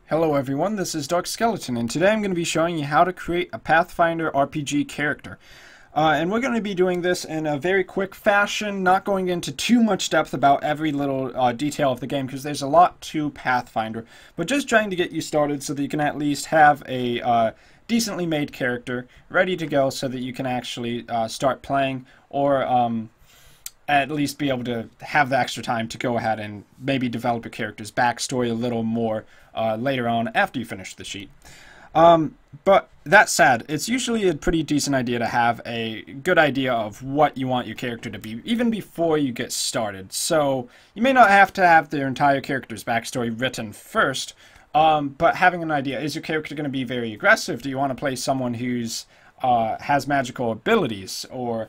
Hello everyone, this is Dark Skeleton, and today I'm going to be showing you how to create a Pathfinder RPG character. And we're going to be doing this in a very quick fashion, not going into too much depth about every little detail of the game, because there's a lot to Pathfinder, but just trying to get you started so that you can at least have a decently made character ready to go so that you can actually start playing, or at least be able to have the extra time to go ahead and maybe develop your character's backstory a little more later on after you finish the sheet. But that said, it's usually a pretty decent idea to have a good idea of what you want your character to be, even before you get started. So you may not have to have their entire character's backstory written first, but having an idea, is your character going to be very aggressive? Do you want to play someone who's has magical abilities, or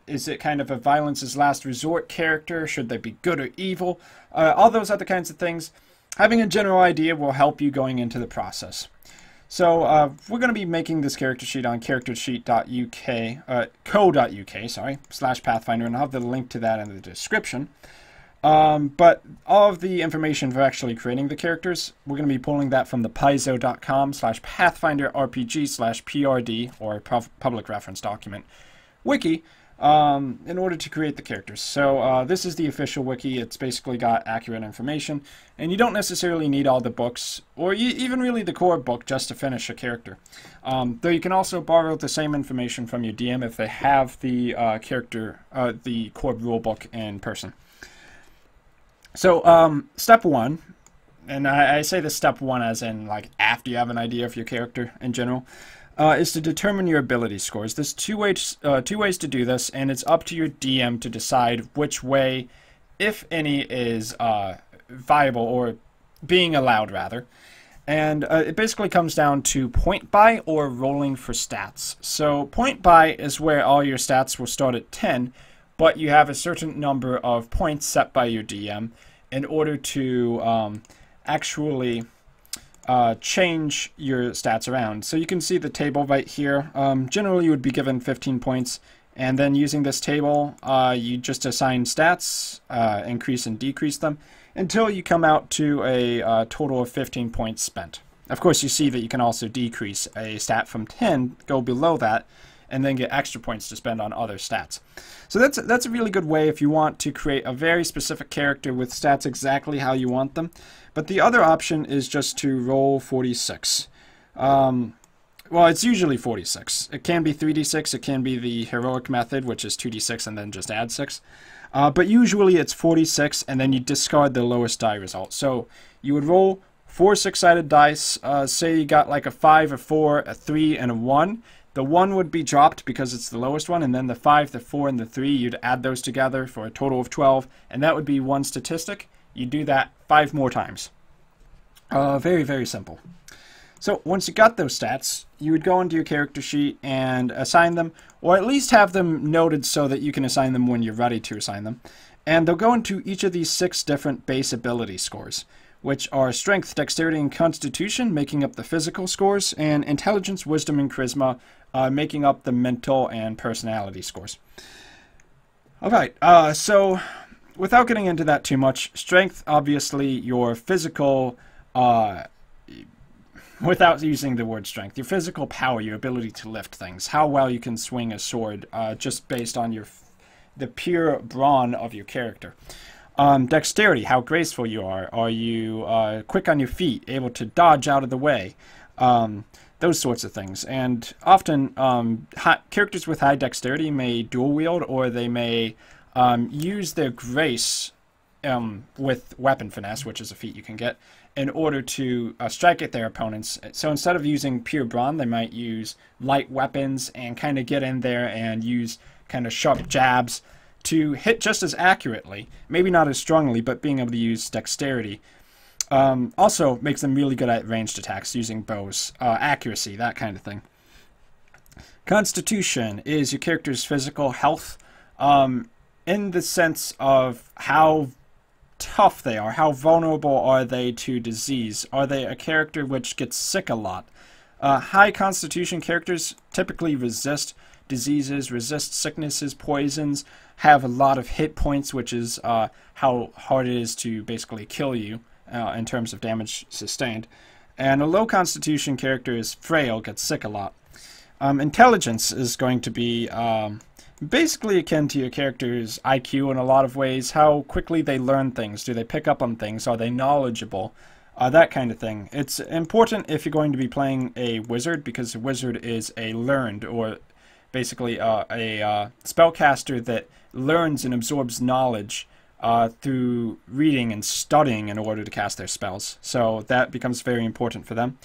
is it kind of a violence is last resort character? Should they be good or evil? All those other kinds of things. Having a general idea will help you going into the process. So we're going to be making this character sheet on charactersheet.uk, co.uk/Pathfinder, and I'll have the link to that in the description. But all of the information for actually creating the characters, we're going to be pulling that from the paizo.com/PathfinderRPG/PRD, or public reference document, wiki, in order to create the characters. So this is the official wiki. It's basically got accurate information, and you don't necessarily need all the books, or even really the core book, just to finish a character. Though you can also borrow the same information from your DM if they have the the core rule book in person. So step one, and I say this step one as in like after you have an idea of your character in general, is to determine your ability scores. There's two ways to do this, and it's up to your DM to decide which way, if any, is viable, or being allowed, rather. And it basically comes down to point buy or rolling for stats. So point buy is where all your stats will start at 10, but you have a certain number of points set by your DM in order to actually change your stats around. So you can see the table right here. Generally you would be given 15 points, and then using this table you just assign stats, increase and decrease them, until you come out to a total of 15 points spent. Of course, you see that you can also decrease a stat from 10, go below that, and then get extra points to spend on other stats. So that's a really good way if you want to create a very specific character with stats exactly how you want them. But the other option is just to roll 46. Well, it's usually 46. It can be 3d6, it can be the heroic method, which is 2d6 and then just add 6. But usually it's 46, and then you discard the lowest die result. So you would roll 4 6-sided dice. Say you got like a 5, a 4, a 3, and a 1. The 1 would be dropped because it's the lowest one, and then the 5, the 4, and the 3, you'd add those together for a total of 12, and that would be one statistic. You do that 5 more times. Very, very simple. So once you got those stats, you would go into your character sheet and assign them, or at least have them noted so that you can assign them when you're ready to assign them. And they'll go into each of these 6 different base ability scores, which are Strength, Dexterity, and Constitution, making up the physical scores, and Intelligence, Wisdom, and Charisma, making up the mental and personality scores. Alright, so without getting into that too much, Strength, obviously your physical, without using the word strength, your physical power, your ability to lift things, how well you can swing a sword, just based on the pure brawn of your character. Dexterity, how graceful you are you quick on your feet, able to dodge out of the way, those sorts of things. And often characters with high dexterity may dual wield, or they may use their grace with weapon finesse, which is a feat you can get, in order to strike at their opponents. So instead of using pure brawn, they might use light weapons and kind of get in there and use kind of sharp jabs to hit just as accurately, maybe not as strongly, but being able to use dexterity. Also makes them really good at ranged attacks using bows, accuracy, that kind of thing. Constitution is your character's physical health, in the sense of how tough they are, how vulnerable are they to disease. Are they a character which gets sick a lot? High constitution characters typically resist diseases, resist sicknesses, poisons, have a lot of hit points, which is how hard it is to basically kill you in terms of damage sustained. And a low constitution character is frail, gets sick a lot. Intelligence is going to be basically akin to your character's IQ in a lot of ways. How quickly they learn things. Do they pick up on things? Are they knowledgeable? That kind of thing. It's important if you're going to be playing a wizard, because a wizard is a learned, or basically a spellcaster that learns and absorbs knowledge through reading and studying in order to cast their spells. So that becomes very important for them.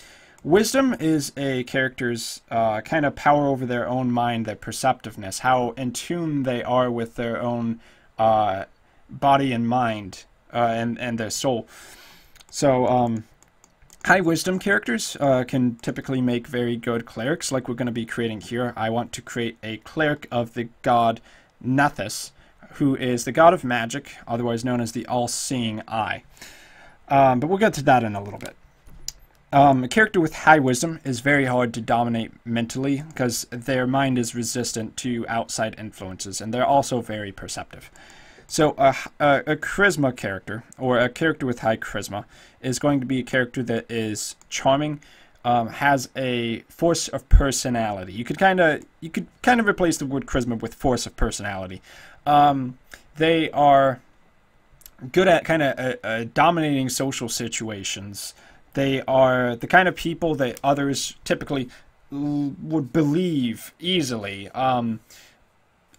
Wisdom is a character's kind of power over their own mind, their perceptiveness, how in tune they are with their own body and mind and their soul. So high wisdom characters can typically make very good clerics, like we're going to be creating here. I want to create a cleric of the god Nethys, who is the god of magic, otherwise known as the all-seeing eye. But we'll get to that in a little bit. A character with high wisdom is very hard to dominate mentally, because their mind is resistant to outside influences, and they're also very perceptive. So a charisma character, or a character with high charisma, is going to be a character that is charming, has a force of personality. You could kind of replace the word charisma with force of personality. They are good at kind of dominating social situations. They are the kind of people that others typically would believe easily.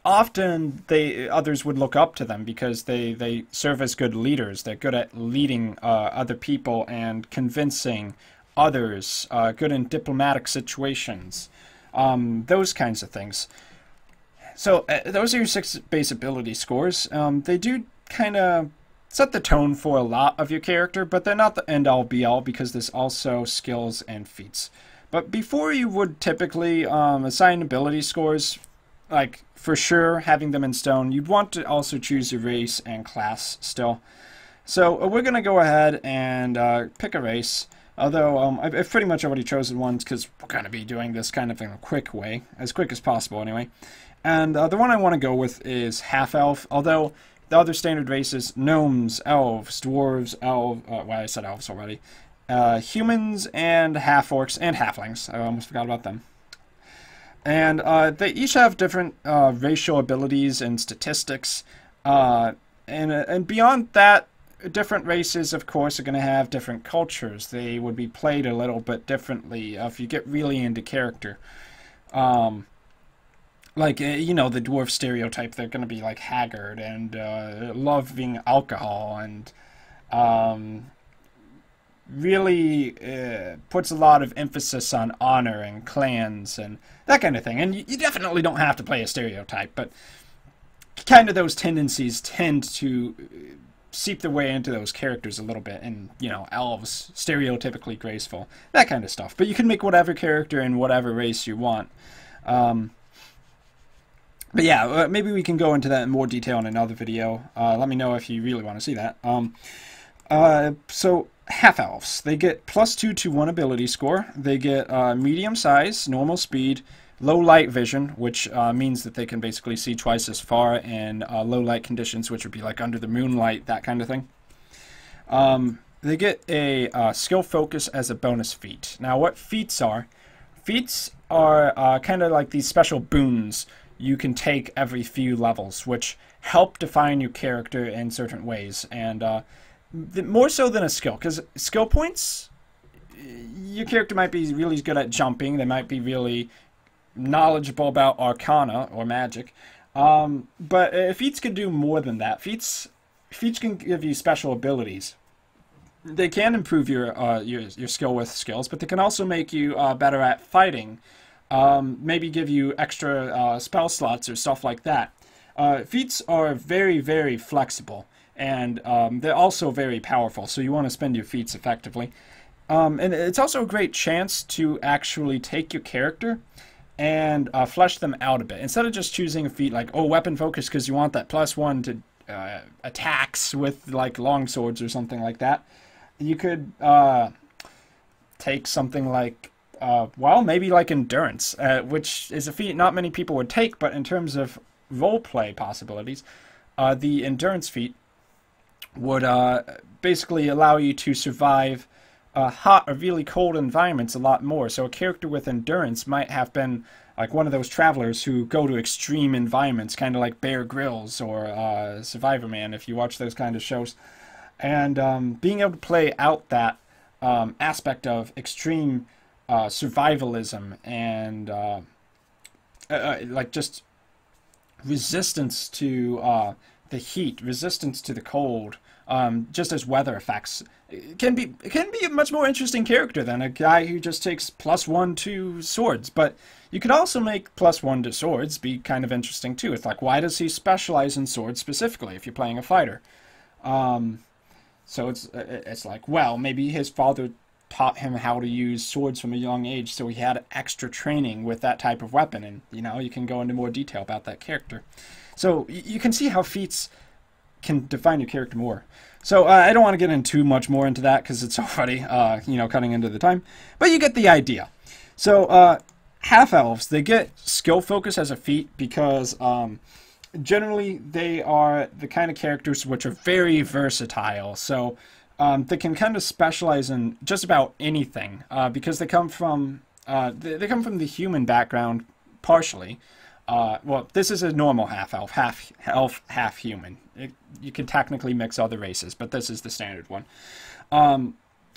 Often others would look up to them because they serve as good leaders. They're good at leading other people and convincing others, good in diplomatic situations, those kinds of things. So those are your 6 base ability scores. They do kind of set the tone for a lot of your character, but they're not the end-all be-all, because there's also skills and feats. But before you would typically assign ability scores, like for sure having them in stone, you'd want to also choose your race and class still. So we're going to go ahead and pick a race, although I've pretty much already chosen ones, because we're going to be doing this kind of in a quick way, as quick as possible anyway. And the one I want to go with is half-elf, although the other standard races, gnomes, elves, dwarves, well, I said elves already, humans, and half-orcs, and halflings. I almost forgot about them. And they each have different racial abilities and statistics. And beyond that, different races, of course, are going to have different cultures. They would be played a little bit differently if you get really into character. Like, you know, the dwarf stereotype, they're going to be like haggard and loving alcohol and really puts a lot of emphasis on honor and clans and that kind of thing. And you definitely don't have to play a stereotype, but kind of those tendencies tend to seep their way into those characters a little bit. And, you know, elves, stereotypically graceful, that kind of stuff. But you can make whatever character in whatever race you want. But yeah, maybe we can go into that in more detail in another video. Let me know if you really want to see that. So half-elves, they get +2 to 1 ability score. They get medium size, normal speed, low light vision, which means that they can basically see twice as far in low light conditions, which would be like under the moonlight, that kind of thing. They get a skill focus as a bonus feat. Now, what feats are kind of like these special boons you can take every few levels, which help define your character in certain ways, and more so than a skill, because skill points, your character might be really good at jumping, they might be really knowledgeable about arcana or magic, but feats can do more than that. Feats can give you special abilities. They can improve your skill with skills, but they can also make you better at fighting. Maybe give you extra spell slots or stuff like that. Feats are very, very flexible, and they're also very powerful, so you want to spend your feats effectively. And it's also a great chance to actually take your character and flesh them out a bit. Instead of just choosing a feat like, oh, weapon focus, because you want that +1 to attacks with like long swords or something like that, you could take something like well, maybe like endurance, which is a feat not many people would take, but in terms of roleplay possibilities, the endurance feat would basically allow you to survive hot or really cold environments a lot more. So a character with endurance might have been like one of those travelers who go to extreme environments, kind of like Bear Grylls or Survivor Man, if you watch those kind of shows. And being able to play out that aspect of extreme survivalism and like just resistance to the heat, resistance to the cold, just as weather effects, it can be a much more interesting character than a guy who just takes +1 to swords. But you could also make +1 to swords be kind of interesting too. It's like, why does he specialize in swords specifically if you're playing a fighter? So it's like, well, maybe his father taught him how to use swords from a young age, so he had extra training with that type of weapon, and you can go into more detail about that character. So you can see how feats can define your character more. So I don't want to get in too much more into that because it's already cutting into the time, but you get the idea. So half-elves, they get skill focus as a feat because generally they are the kind of characters which are very versatile. So they can kind of specialize in just about anything because they come from the human background partially. Well, this is a normal half-elf, half-elf, half-human. You can technically mix other races, but this is the standard one.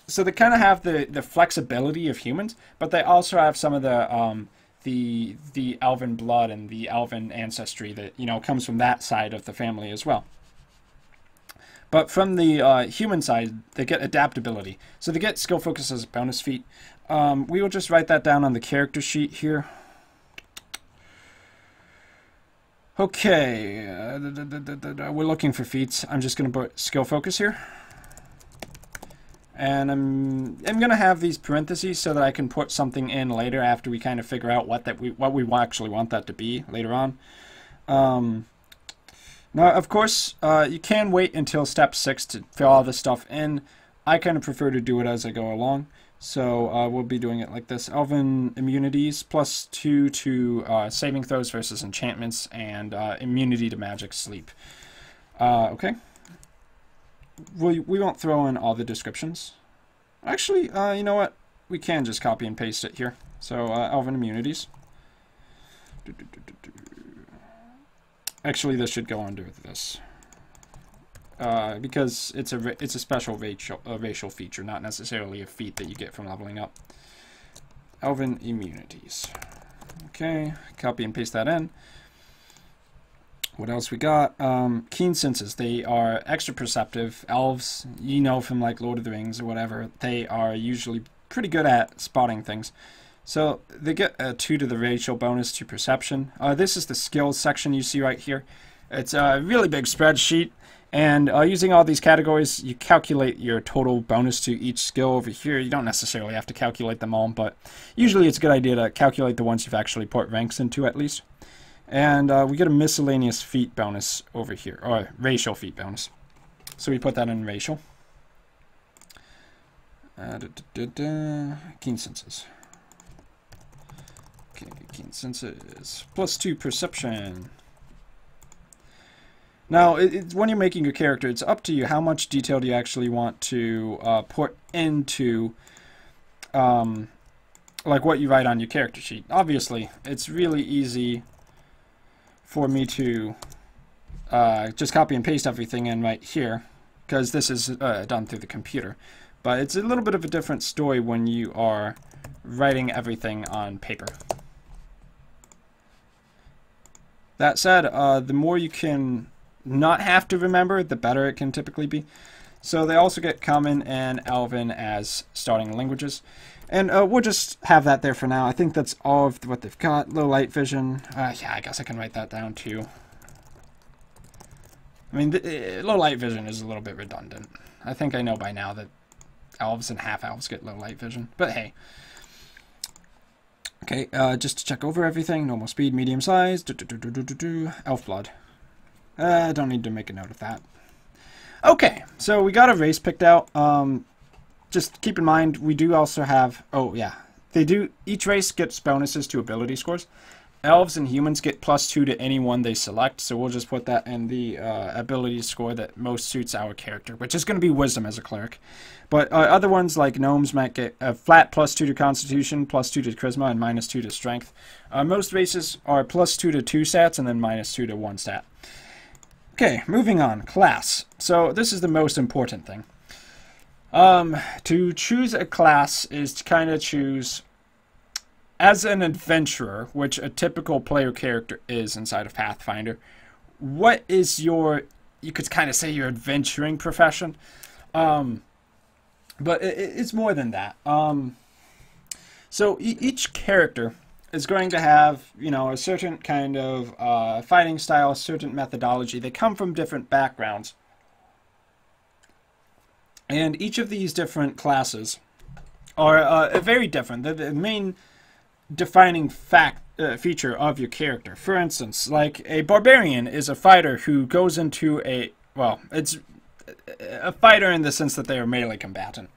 So they kind of have the flexibility of humans, but they also have some of the elven blood and the elven ancestry that comes from that side of the family as well. But from the human side, they get adaptability. So they get skill focus as a bonus feat. We will just write that down on the character sheet here. Okay, we're looking for feats. I'm just going to put skill focus here. And I'm going to have these parentheses so that I can put something in later after we kind of figure out what we actually want that to be later on. Now, of course, you can wait until step 6 to fill all this stuff in. I kind of prefer to do it as I go along. So we'll be doing it like this. Elven immunities +2 to saving throws versus enchantments and immunity to magic sleep. Okay. We won't throw in all the descriptions. Actually, you know what? We can just copy and paste it here. So elven immunities. Actually, this should go under this. Because it's a special racial feature, not necessarily a feat that you get from leveling up. Elven immunities. Okay, copy and paste that in. What else we got? Keen senses. They are extra perceptive. Elves, from like Lord of the Rings or whatever, they are usually pretty good at spotting things. So they get a 2 to the racial bonus to perception. This is the skills section you see right here. It's a really big spreadsheet. And using all these categories, you calculate your total bonus to each skill over here. You don't necessarily have to calculate them all, but usually it's a good idea to calculate the ones you've actually put ranks into at least. And we get a miscellaneous feat bonus over here, or racial feat bonus. So we put that in racial. Keen senses. Okay, keen senses. +2 perception. Now, when you're making your character, it's up to you how much detail do you actually want to put into like what you write on your character sheet. Obviously, it's really easy for me to just copy and paste everything in right here, because this is done through the computer. But it's a little bit of a different story when you are writing everything on paper. That said, the more you can not have to remember, the better it can typically be. So they also get Common and Elven as starting languages. And we'll just have that there for now. I think that's all of what they've got. Low light vision. Yeah, I guess I can write that down too. I mean, low light vision is a little bit redundant. I think I know by now that elves and half-elves get low light vision. But hey. Okay, just to check over everything. Normal speed, medium size. Elf blood. I don't need to make a note of that. Okay, so we got a race picked out. Just keep in mind, we do also have... Oh, yeah. Each race gets bonuses to ability scores. elves and humans get +2 to any one they select, so we'll just put that in the ability score that most suits our character, which is going to be wisdom as a cleric. But other ones like gnomes might get a flat +2 to constitution, +2 to charisma, and -2 to strength. Most races are +2 to 2 stats and then -2 to 1 stat. Okay, moving on. Class. So this is the most important thing. To choose a class is to kind of choose, as an adventurer, which a typical player character is inside of Pathfinder, what is your, you could kind of say, your adventuring profession? But it's more than that. So each character is going to have, you know, a certain kind of fighting style, a certain methodology. They come from different backgrounds. And each of these different classes are very different. They're the main defining feature of your character. For instance, like a barbarian is a fighter who goes into a, well, it's a fighter in the sense that they are melee combatant,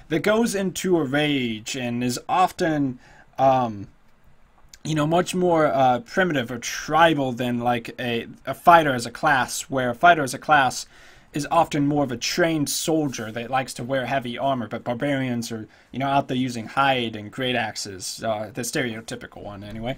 that goes into a rage and is often, you know, much more primitive or tribal than like a fighter as a class, where a fighter as a class is often more of a trained soldier that likes to wear heavy armor, but barbarians are, you know, out there using hide and great axes, the stereotypical one anyway.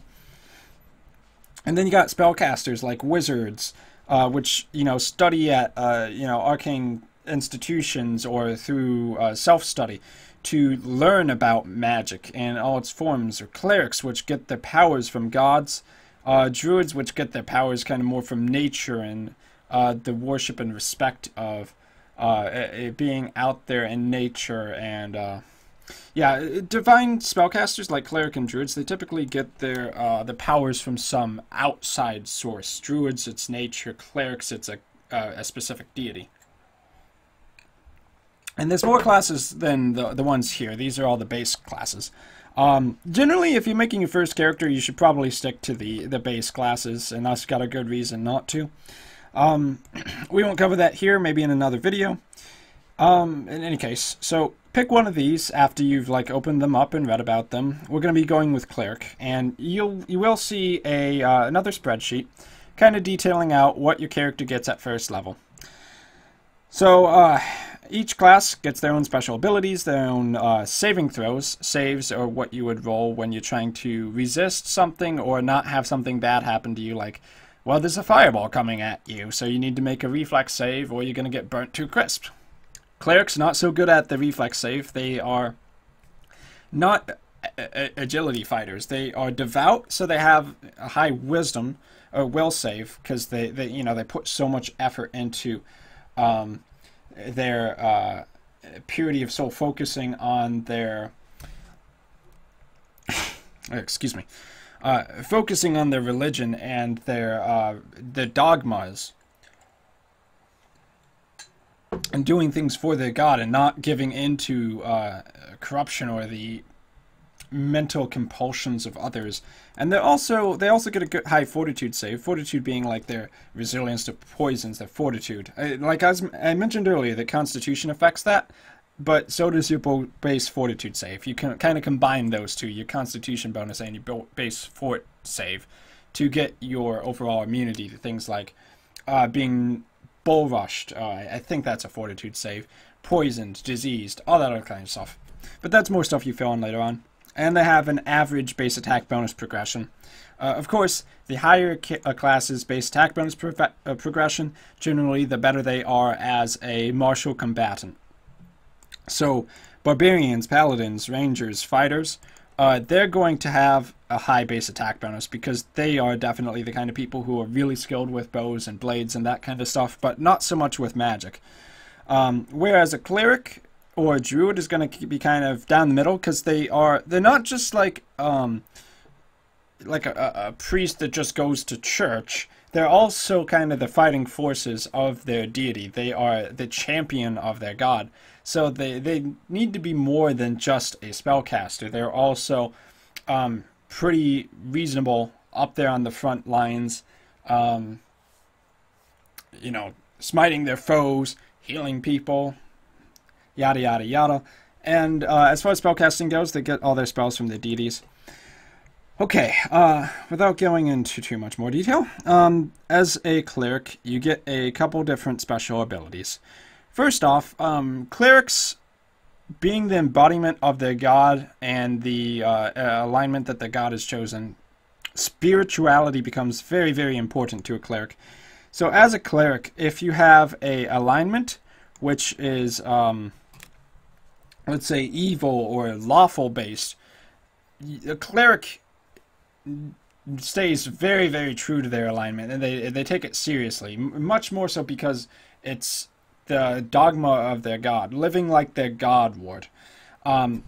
And then you got spellcasters like wizards, which, you know, study at, you know, arcane institutions or through self-study to learn about magic and all its forms, or clerics, which get their powers from gods, druids, which get their powers kind of more from nature and the worship and respect of it being out there in nature. And yeah, divine spellcasters like cleric and druids, they typically get their the powers from some outside source. Druids, it's nature. Clerics, it's a specific deity. And there's more classes than the ones here. These are all the base classes. Generally, if you're making your first character, you should probably stick to the base classes, and that's got a good reason not to. We won't cover that here, maybe in another video. In any case, so pick one of these after you've like opened them up and read about them. We're going to be going with cleric, and you will see another spreadsheet kind of detailing out what your character gets at first level. So each class gets their own special abilities, their own saving throws. Saves are what you would roll when you're trying to resist something or not have something bad happen to you, like, well, there's a fireball coming at you, so you need to make a reflex save or you're going to get burnt to crisp. Clerics, not so good at the reflex save. They are not agility fighters. They are devout, so they have a high wisdom or will save, because they you know, they put so much effort into their purity of soul, focusing on their excuse me, focusing on their religion and their dogmas, and doing things for their god, and not giving into corruption or the mental compulsions of others. And they also get a good high fortitude save. Fortitude being like their resilience to poisons, their fortitude. Like as I mentioned earlier, that Constitution affects that, but so does your base fortitude save. You can kind of combine those two, your Constitution bonus and your base fort save, to get your overall immunity to things like being bull rushed. I think that's a fortitude save. Poisoned, diseased, all that other kind of stuff. But that's more stuff you fill in later on. And they have an average base attack bonus progression. Of course, the higher class's base attack bonus progression, generally the better they are as a martial combatant. So, barbarians, paladins, rangers, fighters, they're going to have a high base attack bonus, because they are definitely the kind of people who are really skilled with bows and blades and that kind of stuff, but not so much with magic. Whereas a cleric or a druid is going to be kind of down the middle, because they're not just like a priest that just goes to church. They're also kind of the fighting forces of their deity. They are the champion of their god. So they need to be more than just a spellcaster. They're also pretty reasonable up there on the front lines, you know, smiting their foes, healing people, yada yada yada. And as far as spellcasting goes, they get all their spells from their deities. Okay, without going into too much more detail, as a cleric, you get a couple different special abilities. First off, clerics, being the embodiment of their god and the alignment that the god has chosen, spirituality becomes very, very important to a cleric. So as a cleric, if you have a alignment, which is, let's say, evil or lawful based, a cleric stays very, very true to their alignment, and they take it seriously, much more so because it's the dogma of their god, living like their god would. And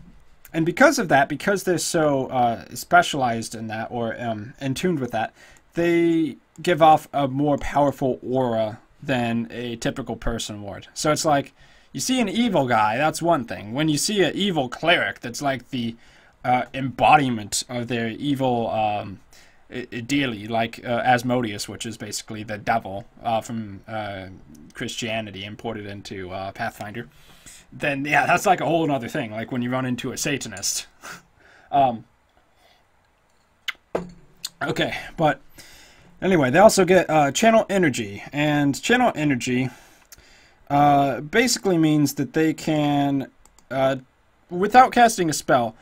because of that, because they're so specialized in that, or in tuned with that, they give off a more powerful aura than a typical person would. So it's like, you see an evil guy, that's one thing. When you see an evil cleric, that's like the embodiment of their evil deity, like Asmodeus, which is basically the devil from Christianity imported into Pathfinder, then yeah, that's like a whole other thing, like when you run into a Satanist. Okay, but anyway, they also get channel energy, and channel energy basically means that they can, without casting a spell,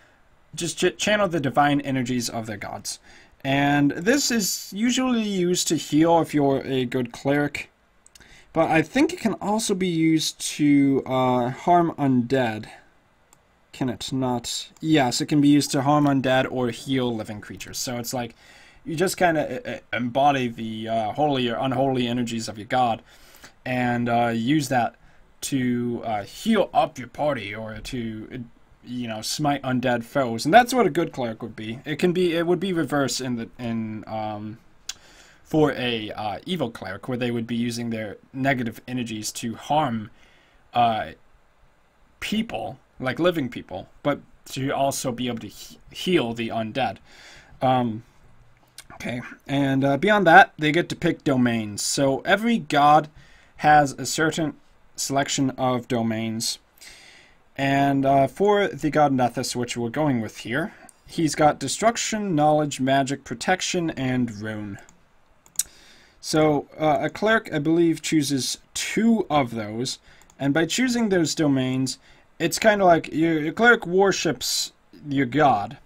just channel the divine energies of their gods. And this is usually used to heal if you're a good cleric, but I think it can also be used to harm undead. Can it not? Yes, it can be used to harm undead or heal living creatures. So it's like you just kind of embody the holy or unholy energies of your god, and use that to heal up your party, or to smite undead foes. And that's what a good cleric would be. It would be reverse for a evil cleric, where they would be using their negative energies to harm people, like living people, but to also be able to heal the undead. Okay, and beyond that, they get to pick domains. So every god has a certain selection of domains. And for the god Nethys, which we're going with here, he's got destruction, knowledge, magic, protection, and rune. So a cleric, I believe, chooses 2 of those, and by choosing those domains, it's kind of like your cleric worships your god,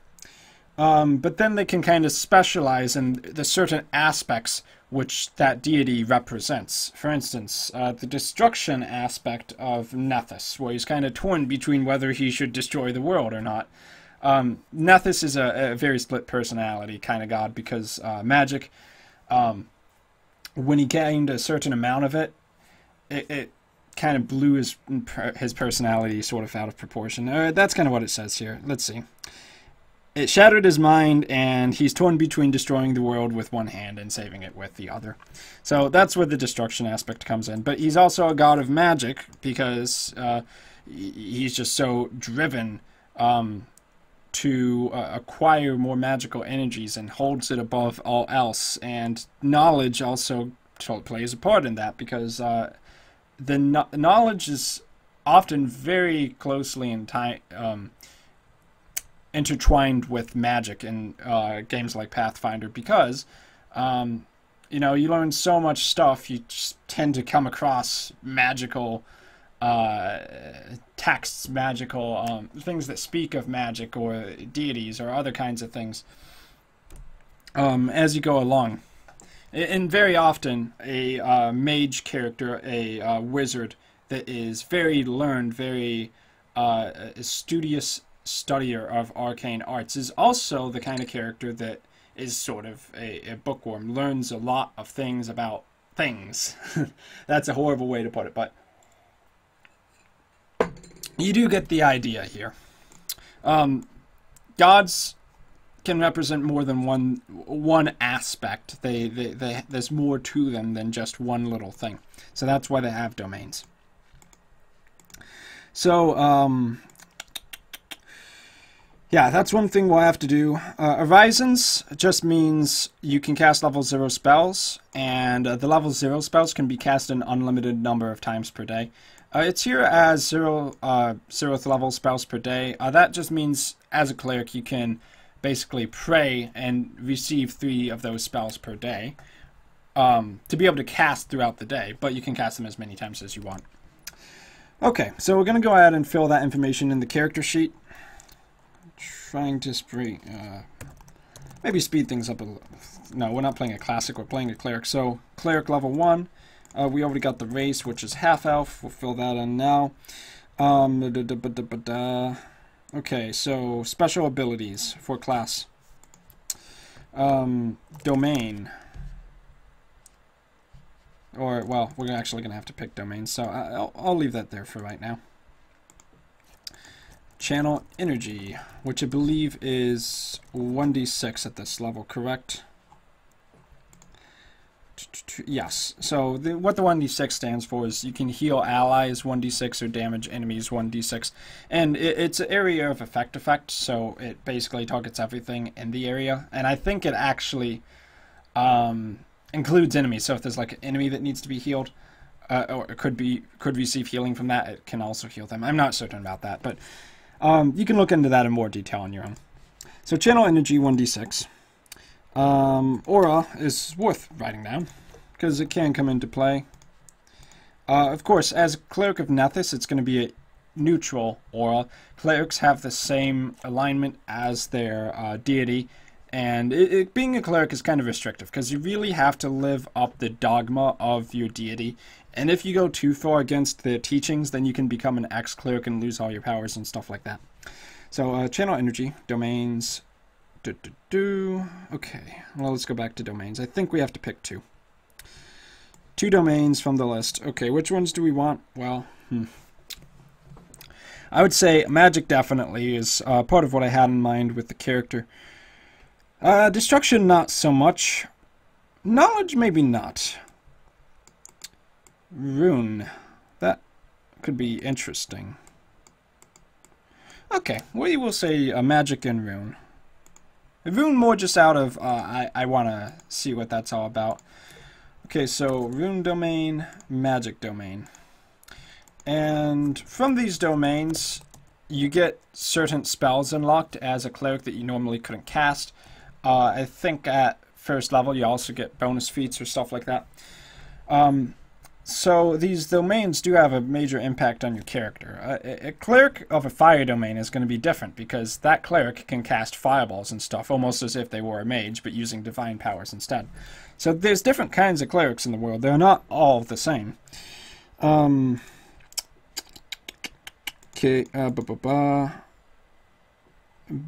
but then they can kind of specialize in the certain aspects which that deity represents. For instance, the destruction aspect of Nethys, where he's kind of torn between whether he should destroy the world or not. Nethys is a very split personality kind of god, because magic, when he gained a certain amount of it, it kind of blew his personality sort of out of proportion. That's kind of what it says here. Let's see. It shattered his mind, and he's torn between destroying the world with one hand and saving it with the other. So that's where the destruction aspect comes in. But he's also a god of magic, because he's just so driven to acquire more magical energies, and holds it above all else. And knowledge also plays a part in that, because the knowledge is often very closely intertwined with magic in games like Pathfinder, because you learn so much stuff, you just tend to come across magical texts, magical things that speak of magic or deities or other kinds of things as you go along. And very often a mage character, a wizard that is very learned, very studious studier of arcane arts, is also the kind of character that is sort of a bookworm, learns a lot of things about things. That's a horrible way to put it, but you do get the idea here. Gods can represent more than one aspect. There's more to them than just one little thing. So that's why they have domains. So, yeah, that's one thing we'll have to do. Horizons just means you can cast level 0 spells, and the level 0 spells can be cast an unlimited number of times per day. It's here as 0th level spells per day. That just means, as a cleric, you can basically pray and receive 3 of those spells per day to be able to cast throughout the day, but you can cast them as many times as you want. Okay, so we're going to go ahead and fill that information in the character sheet. Trying to maybe speed things up a little. No, we're not playing a classic, we're playing a cleric. So, cleric level 1. We already got the race, which is half-elf. We'll fill that in now. Okay, so special abilities for class. Domain. Or, well, we're actually going to have to pick domains, so I'll leave that there for right now. Channel energy, which I believe is 1d6 at this level, correct? Yes. So what the 1d6 stands for is you can heal allies 1d6 or damage enemies 1d6. And it's an area of effect, so it basically targets everything in the area. And I think it actually includes enemies. So if there's like an enemy that needs to be healed, or could receive healing from that, it can also heal them. I'm not certain about that, but you can look into that in more detail on your own. So channel energy 1d6. Aura is worth writing down, because it can come into play. Of course, as Cleric of Nethys, it's going to be a neutral aura. Clerics have the same alignment as their deity, and being a cleric is kind of restrictive, because you really have to live up the dogma of your deity, and if you go too far against their teachings, then you can become an ex-cleric and lose all your powers and stuff like that. So, channel energy, domains... Okay, well, let's go back to domains. I think we have to pick 2. 2 domains from the list. Okay, which ones do we want? Well, I would say magic definitely is part of what I had in mind with the character. Destruction, not so much. Knowledge, maybe not. Rune. That could be interesting. Okay, we will say magic and rune. Rune more just out of, I want to see what that's all about. Okay, so rune domain, magic domain. And from these domains, you get certain spells unlocked as a cleric that you normally couldn't cast. I think at first level you also get bonus feats or stuff like that. So these domains do have a major impact on your character. A cleric of a fire domain is going to be different because that cleric can cast fireballs and stuff almost as if they were a mage, but using divine powers instead. So there's different kinds of clerics in the world. They're not all the same. Okay,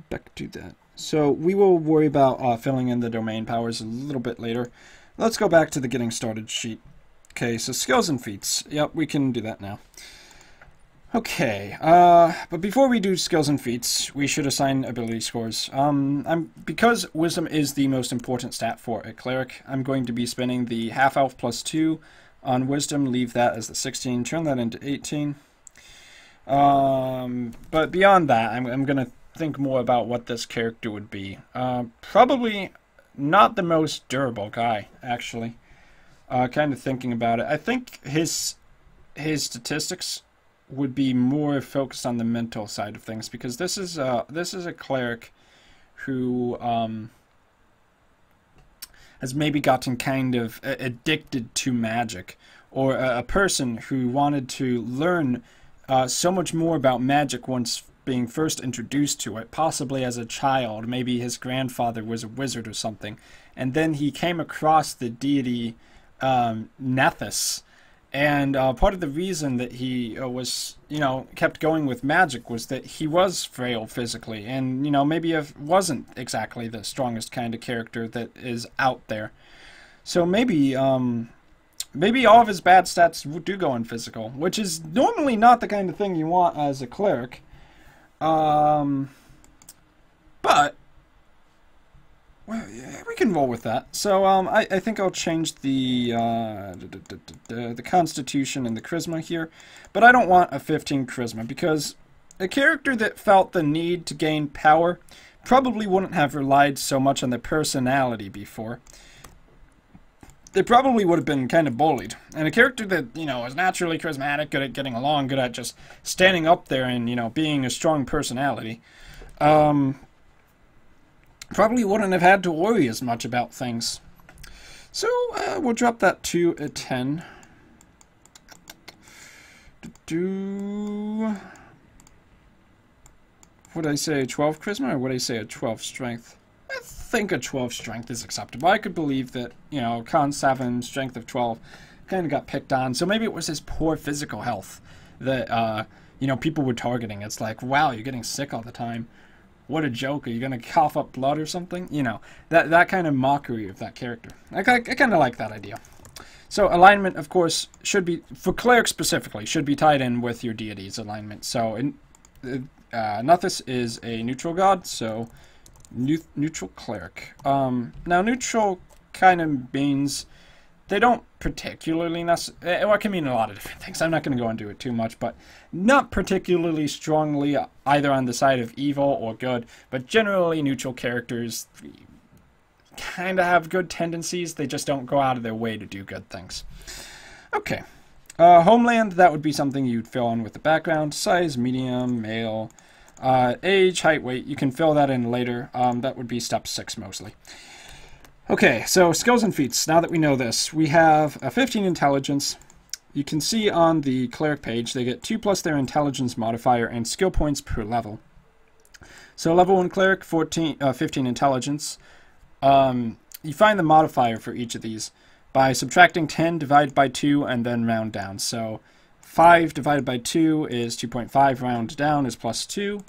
back to that. So we will worry about filling in the domain powers a little bit later. Let's go back to the getting started sheet. Okay, so skills and feats. Yep, we can do that now. Okay, but before we do skills and feats, we should assign ability scores. Because wisdom is the most important stat for a cleric, I'm going to be spending the half-elf plus 2 on wisdom, leave that as the 16, turn that into 18. But beyond that, I'm going to think more about what this character would be. Probably not the most durable guy, actually. Kind of thinking about it, I think his statistics would be more focused on the mental side of things, because this is a cleric who has maybe gotten kind of addicted to magic, or a person who wanted to learn so much more about magic once being first introduced to it, possibly as a child. Maybe his grandfather was a wizard or something, and then he came across the deity Nethys, and part of the reason that he was, kept going with magic was that he was frail physically, and maybe it wasn't exactly the strongest kind of character that is out there. So maybe maybe all of his bad stats do go in physical, which is normally not the kind of thing you want as a cleric. But well, yeah, we can roll with that. So I think I'll change the Constitution and the Charisma here, but I don't want a 15 Charisma, because a character that felt the need to gain power probably wouldn't have relied so much on their personality before. They probably would have been kind of bullied. And a character that, is naturally charismatic, good at getting along, good at just standing up there and, being a strong personality, probably wouldn't have had to worry as much about things. So we'll drop that to a 10. Would I say 12 charisma, or would I say a 12 strength? I think a 12 strength is acceptable. I could believe that, you know, con 7, strength of 12 kind of got picked on. So maybe it was his poor physical health that, you know, people were targeting. It's like, wow, you're getting sick all the time. What a joke. Are you going to cough up blood or something? You know, that kind of mockery of that character. I kind of like that idea. So alignment, of course, should be, for clerics specifically, should be tied in with your deity's alignment. So Nuthis is a neutral god, so neutral cleric. Now, neutral kind of means they don't particularly necessarily, well, it can mean a lot of different things. I'm not going to go into it too much, but not particularly strongly either on the side of evil or good, but generally neutral characters kind of have good tendencies. They just don't go out of their way to do good things. Okay. Homeland, that would be something you'd fill in with the background. Size, medium, male. Age, height, weight, you can fill that in later. That would be step 6 mostly. Okay, so skills and feats. Now that we know this, we have a 15 intelligence. You can see on the cleric page, they get 2 plus their intelligence modifier and skill points per level. So level 1 cleric, 15 intelligence. You find the modifier for each of these by subtracting 10 divided by 2 and then round down. So 5 divided by 2 is 2.5, round down is plus 2,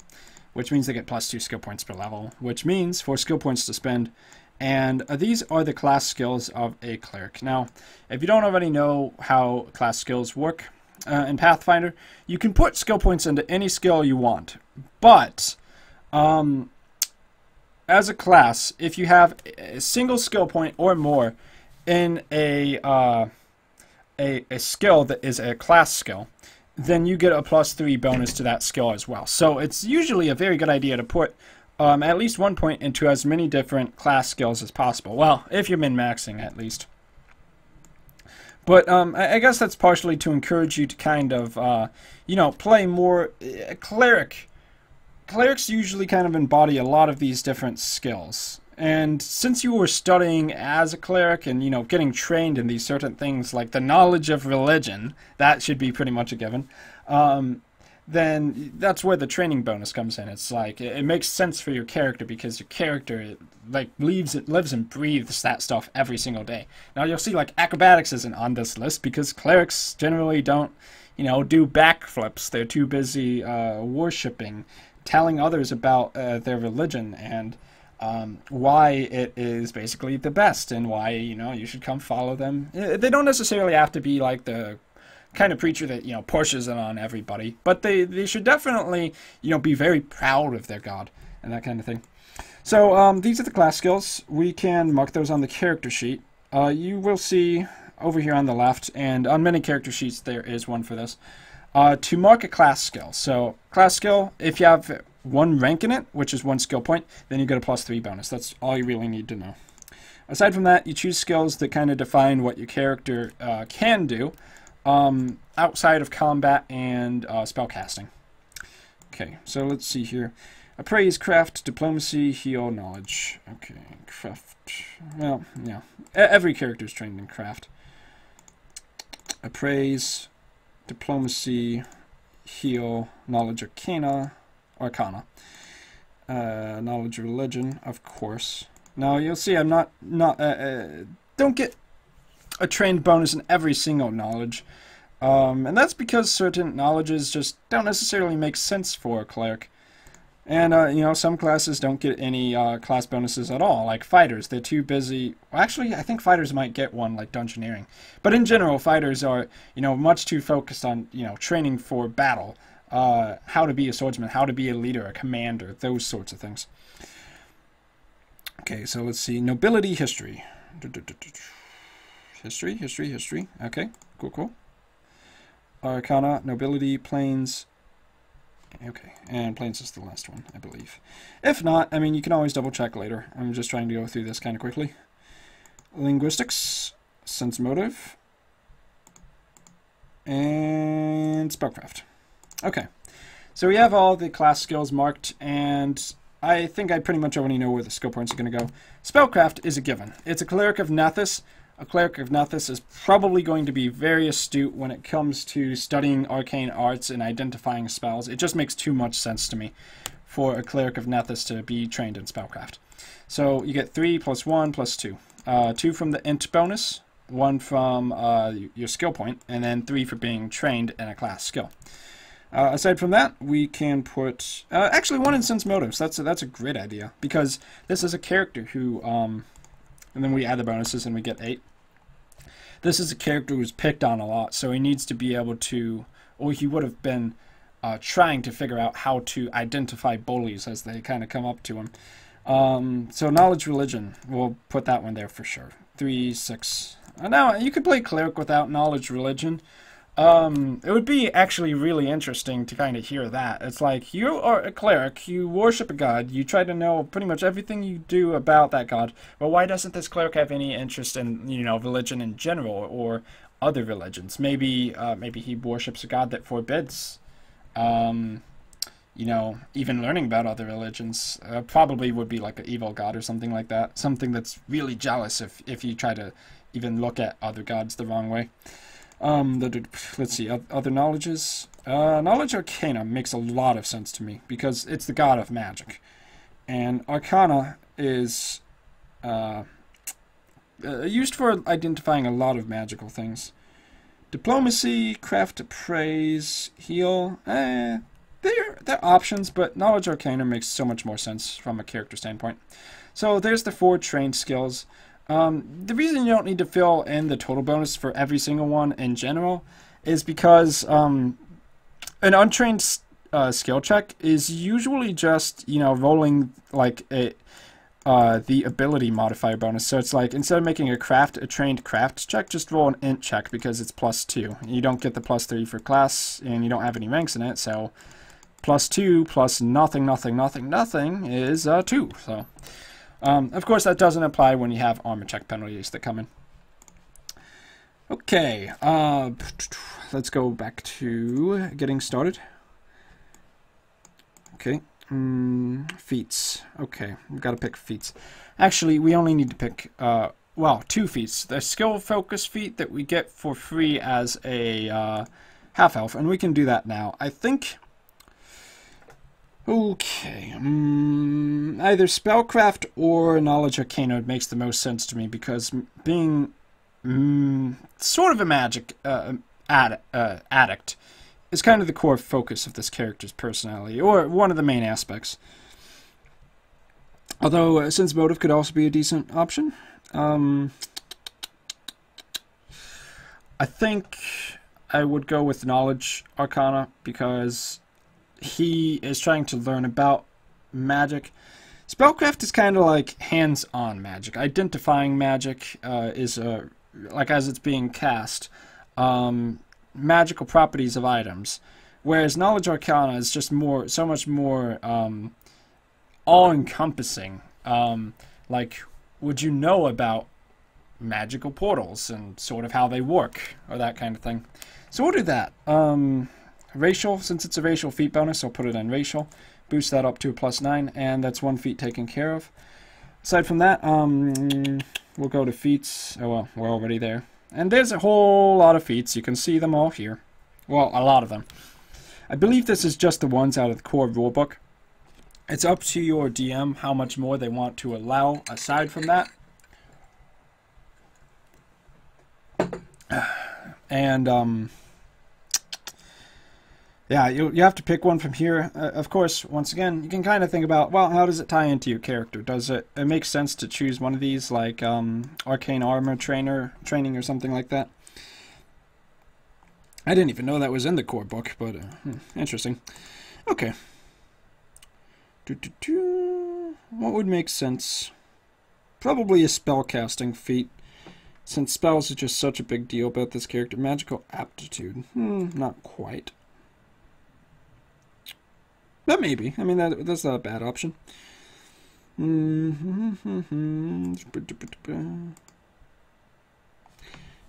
which means they get plus 2 skill points per level, which means 4 skill points to spend. And these are the class skills of a cleric. Now, if you don't already know how class skills work in Pathfinder, you can put skill points into any skill you want. But as a class, if you have a single skill point or more in a skill that is a class skill, then you get a +3 bonus to that skill as well. So it's usually a very good idea to put at least 1 point into as many different class skills as possible. Well, if you're min-maxing, at least. But I guess that's partially to encourage you to kind of, you know, play more cleric. Clerics usually kind of embody a lot of these different skills. And since you were studying as a cleric and, you know, getting trained in these certain things like the knowledge of religion, that should be pretty much a given, then that's where the training bonus comes in. It's like, it makes sense for your character because your character, like, lives and breathes that stuff every single day. Now, you'll see, like, acrobatics isn't on this list because clerics generally don't, you know, do backflips. They're too busy worshipping, telling others about their religion and why it is basically the best and why, you know, you should come follow them. They don't necessarily have to be like the kind of preacher that, you know, pushes it on everybody, but they should definitely, you know, be very proud of their god and that kind of thing. So these are the class skills. We can mark those on the character sheet. You will see over here on the left, and on many character sheets there is one for this, to mark a class skill. So class skill, if you have 1 rank in it, which is 1 skill point, then you get a +3 bonus. That's all you really need to know. Aside from that, you choose skills that kind of define what your character can do outside of combat and spellcasting. Okay, so let's see here. Appraise, craft, diplomacy, heal, knowledge. Okay, craft. Well, yeah. Every character is trained in craft. Appraise, diplomacy, heal, knowledge, arcana. Knowledge, religion, of course. Now, you'll see I'm don't get a trained bonus in every single knowledge. And that's because certain knowledges just don't necessarily make sense for a cleric. And, you know, some classes don't get any class bonuses at all, like fighters. They're too busy. Well, actually, I think fighters might get one, like dungeoneering. But in general, fighters are, you know, much too focused on, you know, training for battle. How to be a swordsman, how to be a leader, a commander, those sorts of things. Okay, so let's see. Nobility, history. History. Okay, cool. Arcana, nobility, planes. Okay, and planes is the last one, I believe. If not, I mean, you can always double check later. I'm just trying to go through this kind of quickly. Linguistics, sense motive, and spellcraft. Okay, so we have all the class skills marked, and I think I pretty much already know where the skill points are going to go. Spellcraft is a given. It's a Cleric of Nethys. A Cleric of Nethys is probably going to be very astute when it comes to studying arcane arts and identifying spells. It just makes too much sense to me for a Cleric of Nethys to be trained in Spellcraft. So you get 3 plus 1 plus 2. 2 from the int bonus, 1 from your skill point, and then 3 for being trained in a class skill. Aside from that, we can put actually 1 in sense motives. That's a great idea, because this is a character who and then we add the bonuses and we get 8. This is a character who's picked on a lot, so he needs to be able to, or he would have been trying to figure out how to identify bullies as they kind of come up to him. So knowledge religion, we'll put that one there for sure. 3, 6. Now you could play cleric without knowledge religion. It would be actually really interesting to kind of hear that. It's like, you are a cleric, you worship a god, you try to know pretty much everything you do about that god, but why doesn't this cleric have any interest in, you know, religion in general, or other religions? Maybe he worships a god that forbids, you know, even learning about other religions. Probably would be like an evil god or something like that. Something that's really jealous if you try to even look at other gods the wrong way. Let's see, other knowledges. Knowledge Arcana makes a lot of sense to me, because it's the god of magic. And Arcana is used for identifying a lot of magical things. Diplomacy, craft, praise, heal, they're options, but Knowledge Arcana makes so much more sense from a character standpoint. So there's the 4 trained skills. The reason you don't need to fill in the total bonus for every single one in general is because an untrained skill check is usually just, you know, rolling like the ability modifier bonus. So it's like, instead of making a trained craft check, just roll an int check, because it's +2. You don't get the +3 for class, and you don't have any ranks in it, so +2 plus nothing is 2. So of course, that doesn't apply when you have armor check penalties that come in. Okay, let's go back to getting started. Okay, feats. Okay, we've got to pick feats. Actually, we only need to pick, well, 2 feats. The skill focus feat that we get for free as a half-elf, and we can do that now. I think... Okay, either Spellcraft or Knowledge Arcana makes the most sense to me, because being sort of a magic addict is kind of the core focus of this character's personality, or one of the main aspects. Although, since motive could also be a decent option, I think I would go with Knowledge Arcana, because he is trying to learn about magic. Spellcraft is kind of like hands-on magic. Identifying magic is, like as it's being cast, magical properties of items. Whereas Knowledge Arcana is just so much more all-encompassing. Like, would you know about magical portals and sort of how they work, or that kind of thing. So we'll do that. Racial, since it's a racial feat bonus, I'll put it on racial. Boost that up to a +9, and that's 1 feat taken care of. Aside from that, we'll go to feats. Oh well, we're already there. And there's a whole lot of feats. You can see them all here. Well, a lot of them. I believe this is just the ones out of the core rulebook. It's up to your DM how much more they want to allow aside from that. And, yeah, you have to pick one from here. Of course, once again, you can kind of think about, well, how does it tie into your character? Does it make sense to choose one of these, like Arcane Armor training or something like that? I didn't even know that was in the core book, but interesting. Okay. What would make sense? Probably a spellcasting feat, since spells are just such a big deal about this character. Magical aptitude. Not quite. But maybe. I mean, that's not a bad option.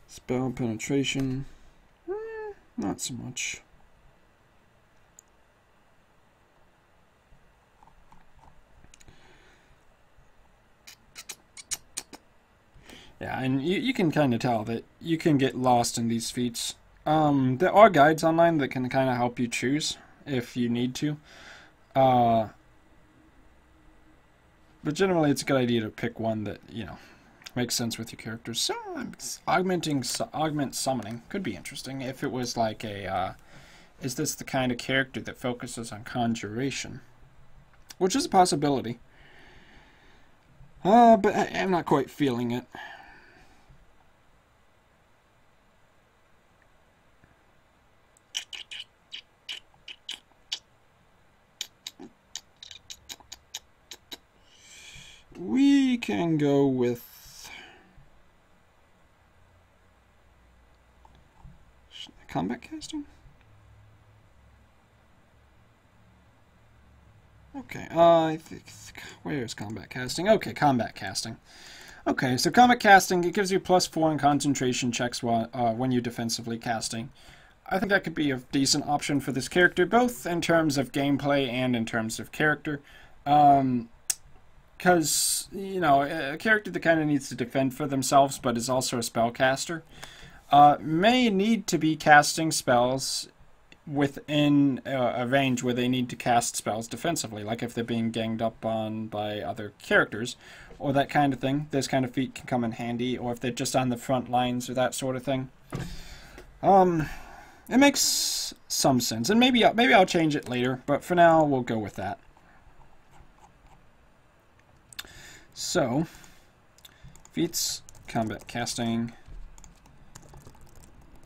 Spell penetration. Not so much. Yeah, and you can kind of tell that you can get lost in these feats. There are guides online that can kind of help you choose if you need to. But generally, it's a good idea to pick one that, you know, makes sense with your characters. So, augment summoning could be interesting if it was like a, is this the kind of character that focuses on conjuration? Which is a possibility. But I'm not quite feeling it. We can go with combat casting. Okay, I think, where's combat casting? Okay, combat casting. Okay, so combat casting, it gives you +4 in concentration checks when you're defensively casting. I think that could be a decent option for this character, both in terms of gameplay and in terms of character. Because, you know, a character that kind of needs to defend for themselves, but is also a spellcaster, may need to be casting spells within a range where they need to cast spells defensively, like if they're being ganged up on by other characters, or that kind of thing. This kind of feat can come in handy, or if they're just on the front lines or that sort of thing. It makes some sense, and maybe I'll change it later, but for now we'll go with that. So, feats, combat casting,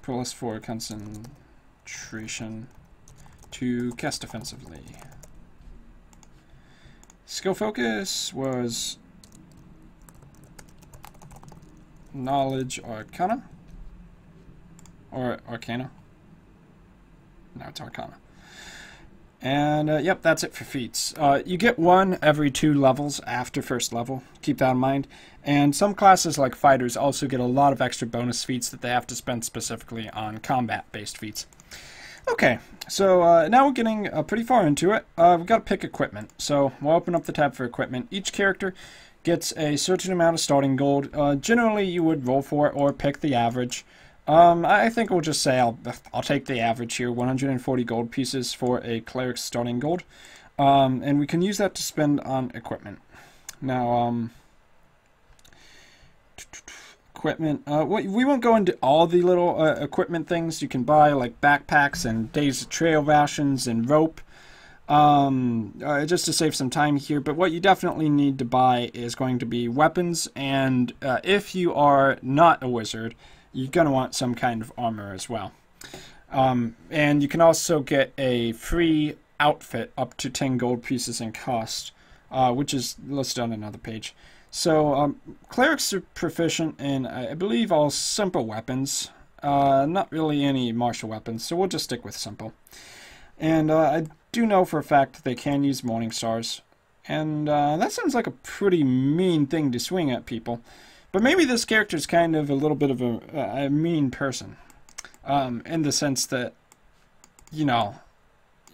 +4 concentration to cast defensively. Skill focus was knowledge arcana, or arcana. No, it's arcana. And, yep, that's it for feats. You get one every 2 levels after first level. Keep that in mind. And some classes, like fighters, also get a lot of extra bonus feats that they have to spend specifically on combat-based feats. Okay, so now we're getting pretty far into it. We've got to pick equipment. So we'll open up the tab for equipment. Each character gets a certain amount of starting gold. Generally, you would roll for it or pick the average. I think we'll just say I'll take the average here, 140 gold pieces for a cleric's starting gold. And we can use that to spend on equipment. Now, equipment, we won't go into all the little equipment things you can buy, like backpacks and Days of Trail rations and rope, just to save some time here. But what you definitely need to buy is going to be weapons, and if you are not a wizard, you're going to want some kind of armor as well. And you can also get a free outfit up to 10 gold pieces in cost, which is listed on another page. So clerics are proficient in, I believe, all simple weapons, not really any martial weapons, so we'll just stick with simple. And I do know for a fact that they can use morning stars, and that sounds like a pretty mean thing to swing at people. But maybe this character is kind of a little bit of a mean person, in the sense that, you know,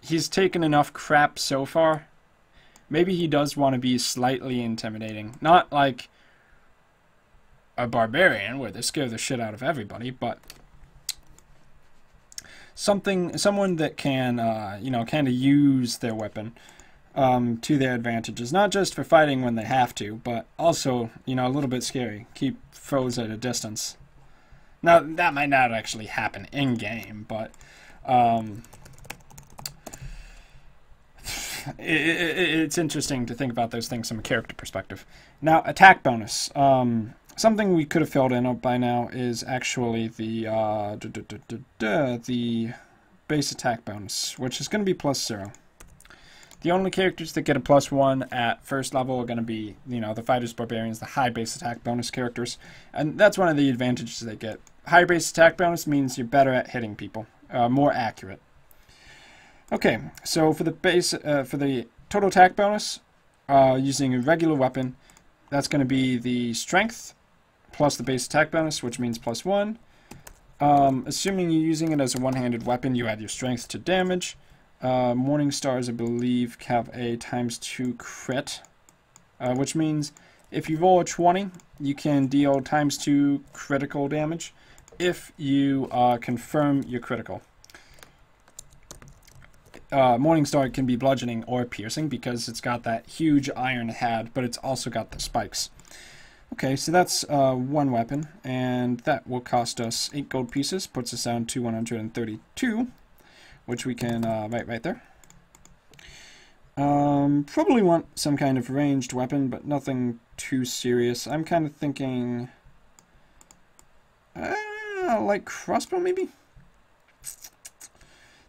he's taken enough crap so far. Maybe he does want to be slightly intimidating. Not like a barbarian where they scare the shit out of everybody, but someone that can, you know, kind of use their weapon to their advantages, not just for fighting when they have to, but also, you know, a little bit scary. Keep foes at a distance. Now, that might not actually happen in-game, but it's interesting to think about those things from a character perspective. Now, attack bonus. Something we could have filled in by now is actually the base attack bonus, which is going to be +0. The only characters that get a +1 at first level are going to be, you know, the fighters, barbarians, the high base attack bonus characters. And that's one of the advantages they get. High base attack bonus means you're better at hitting people, more accurate. Okay, so for the base, for the total attack bonus, using a regular weapon, that's going to be the strength plus the base attack bonus, which means +1. Assuming you're using it as a one-handed weapon, you add your strength to damage. Morning stars, I believe, have a ×2 crit, which means If you roll a 20, you can deal ×2 critical damage if you confirm your critical. Morningstar can be bludgeoning or piercing because it's got that huge iron head, but it's also got the spikes. Okay, so that's one weapon, and that will cost us 8 gold pieces, puts us down to 132, which we can write right there. Probably want some kind of ranged weapon, but nothing too serious. I'm kind of thinking, like crossbow maybe?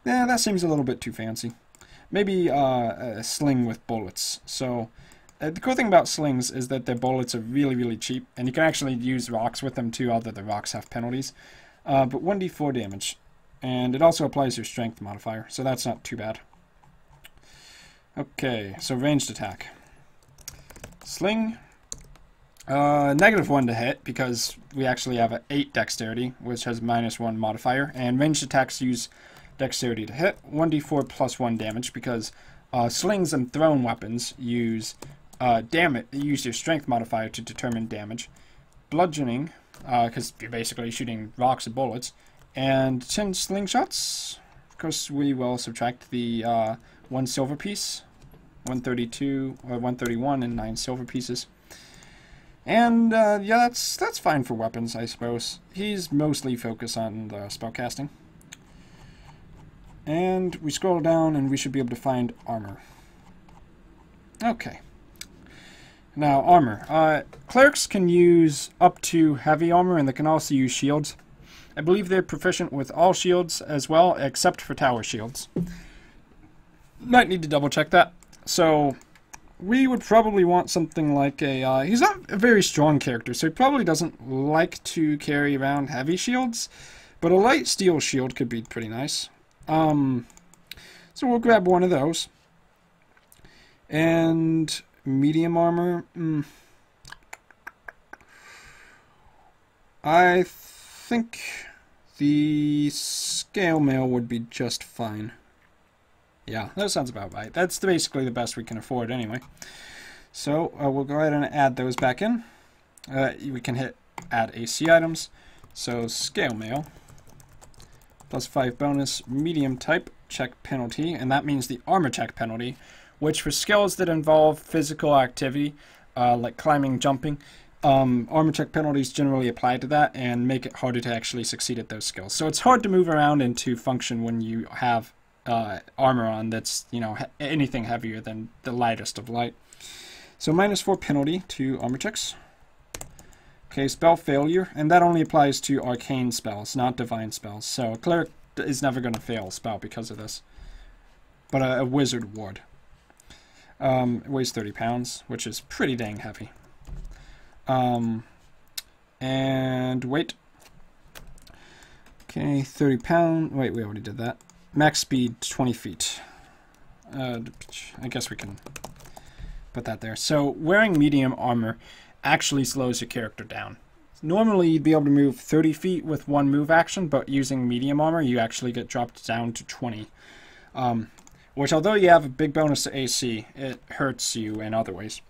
Yeah, that seems a little bit too fancy. Maybe a sling with bullets. So the cool thing about slings is that their bullets are really, really cheap, and you can actually use rocks with them too, although the rocks have penalties. But 1d4 damage, and it also applies your strength modifier, so that's not too bad. Okay, so ranged attack. Sling. -1 to hit, because we actually have an 8 dexterity, which has -1 modifier, and ranged attacks use dexterity to hit. 1d4 plus 1 damage, because slings and thrown weapons use use your strength modifier to determine damage. Bludgeoning, because you're basically shooting rocks and bullets. And 10 slingshots. Of course, we will subtract the 1 silver piece. 132 or 131 and 9 silver pieces. And yeah, that's fine for weapons, I suppose. He's mostly focused on the spellcasting. And we scroll down and we should be able to find armor. Okay. Now, armor. Clerics can use up to heavy armor, and they can also use shields. I believe they're proficient with all shields as well, except for tower shields. Might need to double check that. So, we would probably want something like a... he's not a very strong character, so he probably doesn't like to carry around heavy shields. But a light steel shield could be pretty nice. So we'll grab one of those. And medium armor. I think the scale mail would be just fine. Yeah, that sounds about right. That's basically the best we can afford anyway. So we'll go ahead and add those back in. We can hit add AC items. So scale mail. +5 bonus, medium type, check penalty, and that means the armor check penalty, which for skills that involve physical activity, like climbing, jumping, armor check penalties generally apply to that and make it harder to actually succeed at those skills. So it's hard to move around and to function when you have armor on that's, you know, anything heavier than the lightest of light. So -4 penalty to armor checks. Okay, spell failure, and that only applies to arcane spells, not divine spells. So a cleric is never going to fail a spell because of this. But a wizard would. It weighs 30 pounds, which is pretty dang heavy. And weight. Okay, 30 pound. Wait, we already did that. Max speed 20 feet. I guess we can put that there. So wearing medium armor actually slows your character down. Normally you'd be able to move 30 feet with one move action, but using medium armor you actually get dropped down to 20. Which, although you have a big bonus to AC, it hurts you in other ways.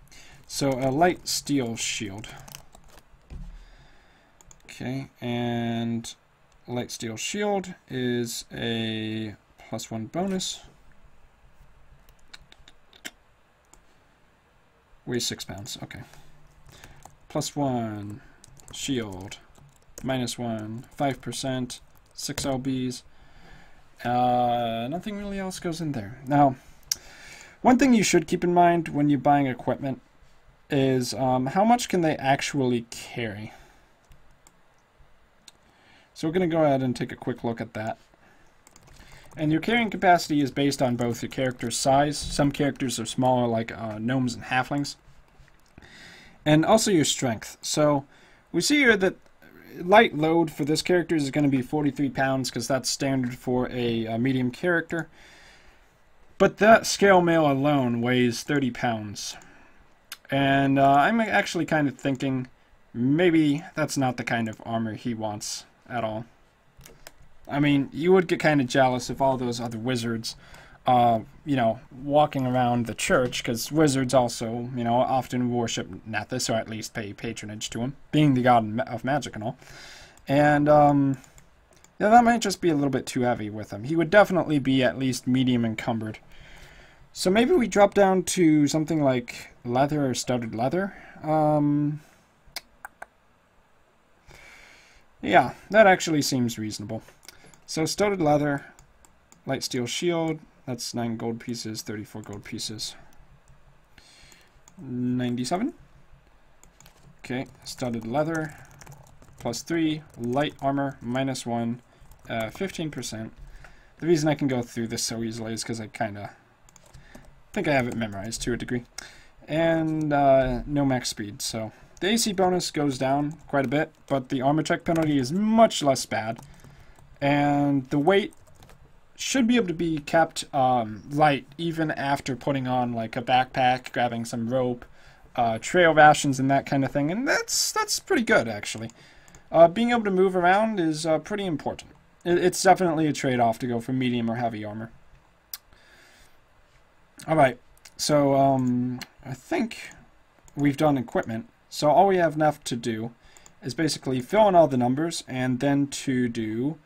So a light steel shield. Okay, and light steel shield is a +1 bonus. Weighs 6 pounds, okay. +1 shield, -1, 5%, 6 LBs. Nothing really else goes in there. Now, one thing you should keep in mind when you're buying equipment is how much can they actually carry. So we're going to go ahead and take a quick look at that. And your carrying capacity is based on both your character's size. Some characters are smaller, like gnomes and halflings. And also your strength. So we see here that light load for this character is going to be 43 pounds because that's standard for a medium character. But that scale mail alone weighs 30 pounds. And I'm actually kind of thinking maybe that's not the kind of armor he wants at all. I mean, you would get kind of jealous if all those other wizards you know, walking around the church, because wizards also, you know, often worship Nethys, or at least pay patronage to him, being the god of magic and all. And, yeah, that might just be a little bit too heavy with him. He would definitely be at least medium encumbered. So maybe we drop down to something like leather or studded leather. Yeah, that actually seems reasonable. So studded leather, light steel shield, that's 9 gold pieces, 34 gold pieces. 97. Okay, studded leather, +3, light armor, -1, 15%. The reason I can go through this so easily is because I kind of think I have it memorized to a degree. And no max speed, so the AC bonus goes down quite a bit, but the armor check penalty is much less bad. And the weight should be able to be kept light even after putting on like a backpack, grabbing some rope, trail rations and that kind of thing, and that's pretty good actually. Being able to move around is pretty important. It's definitely a trade-off to go for medium or heavy armor. Alright, so I think we've done equipment, so all we have left to do is basically fill in all the numbers and then to do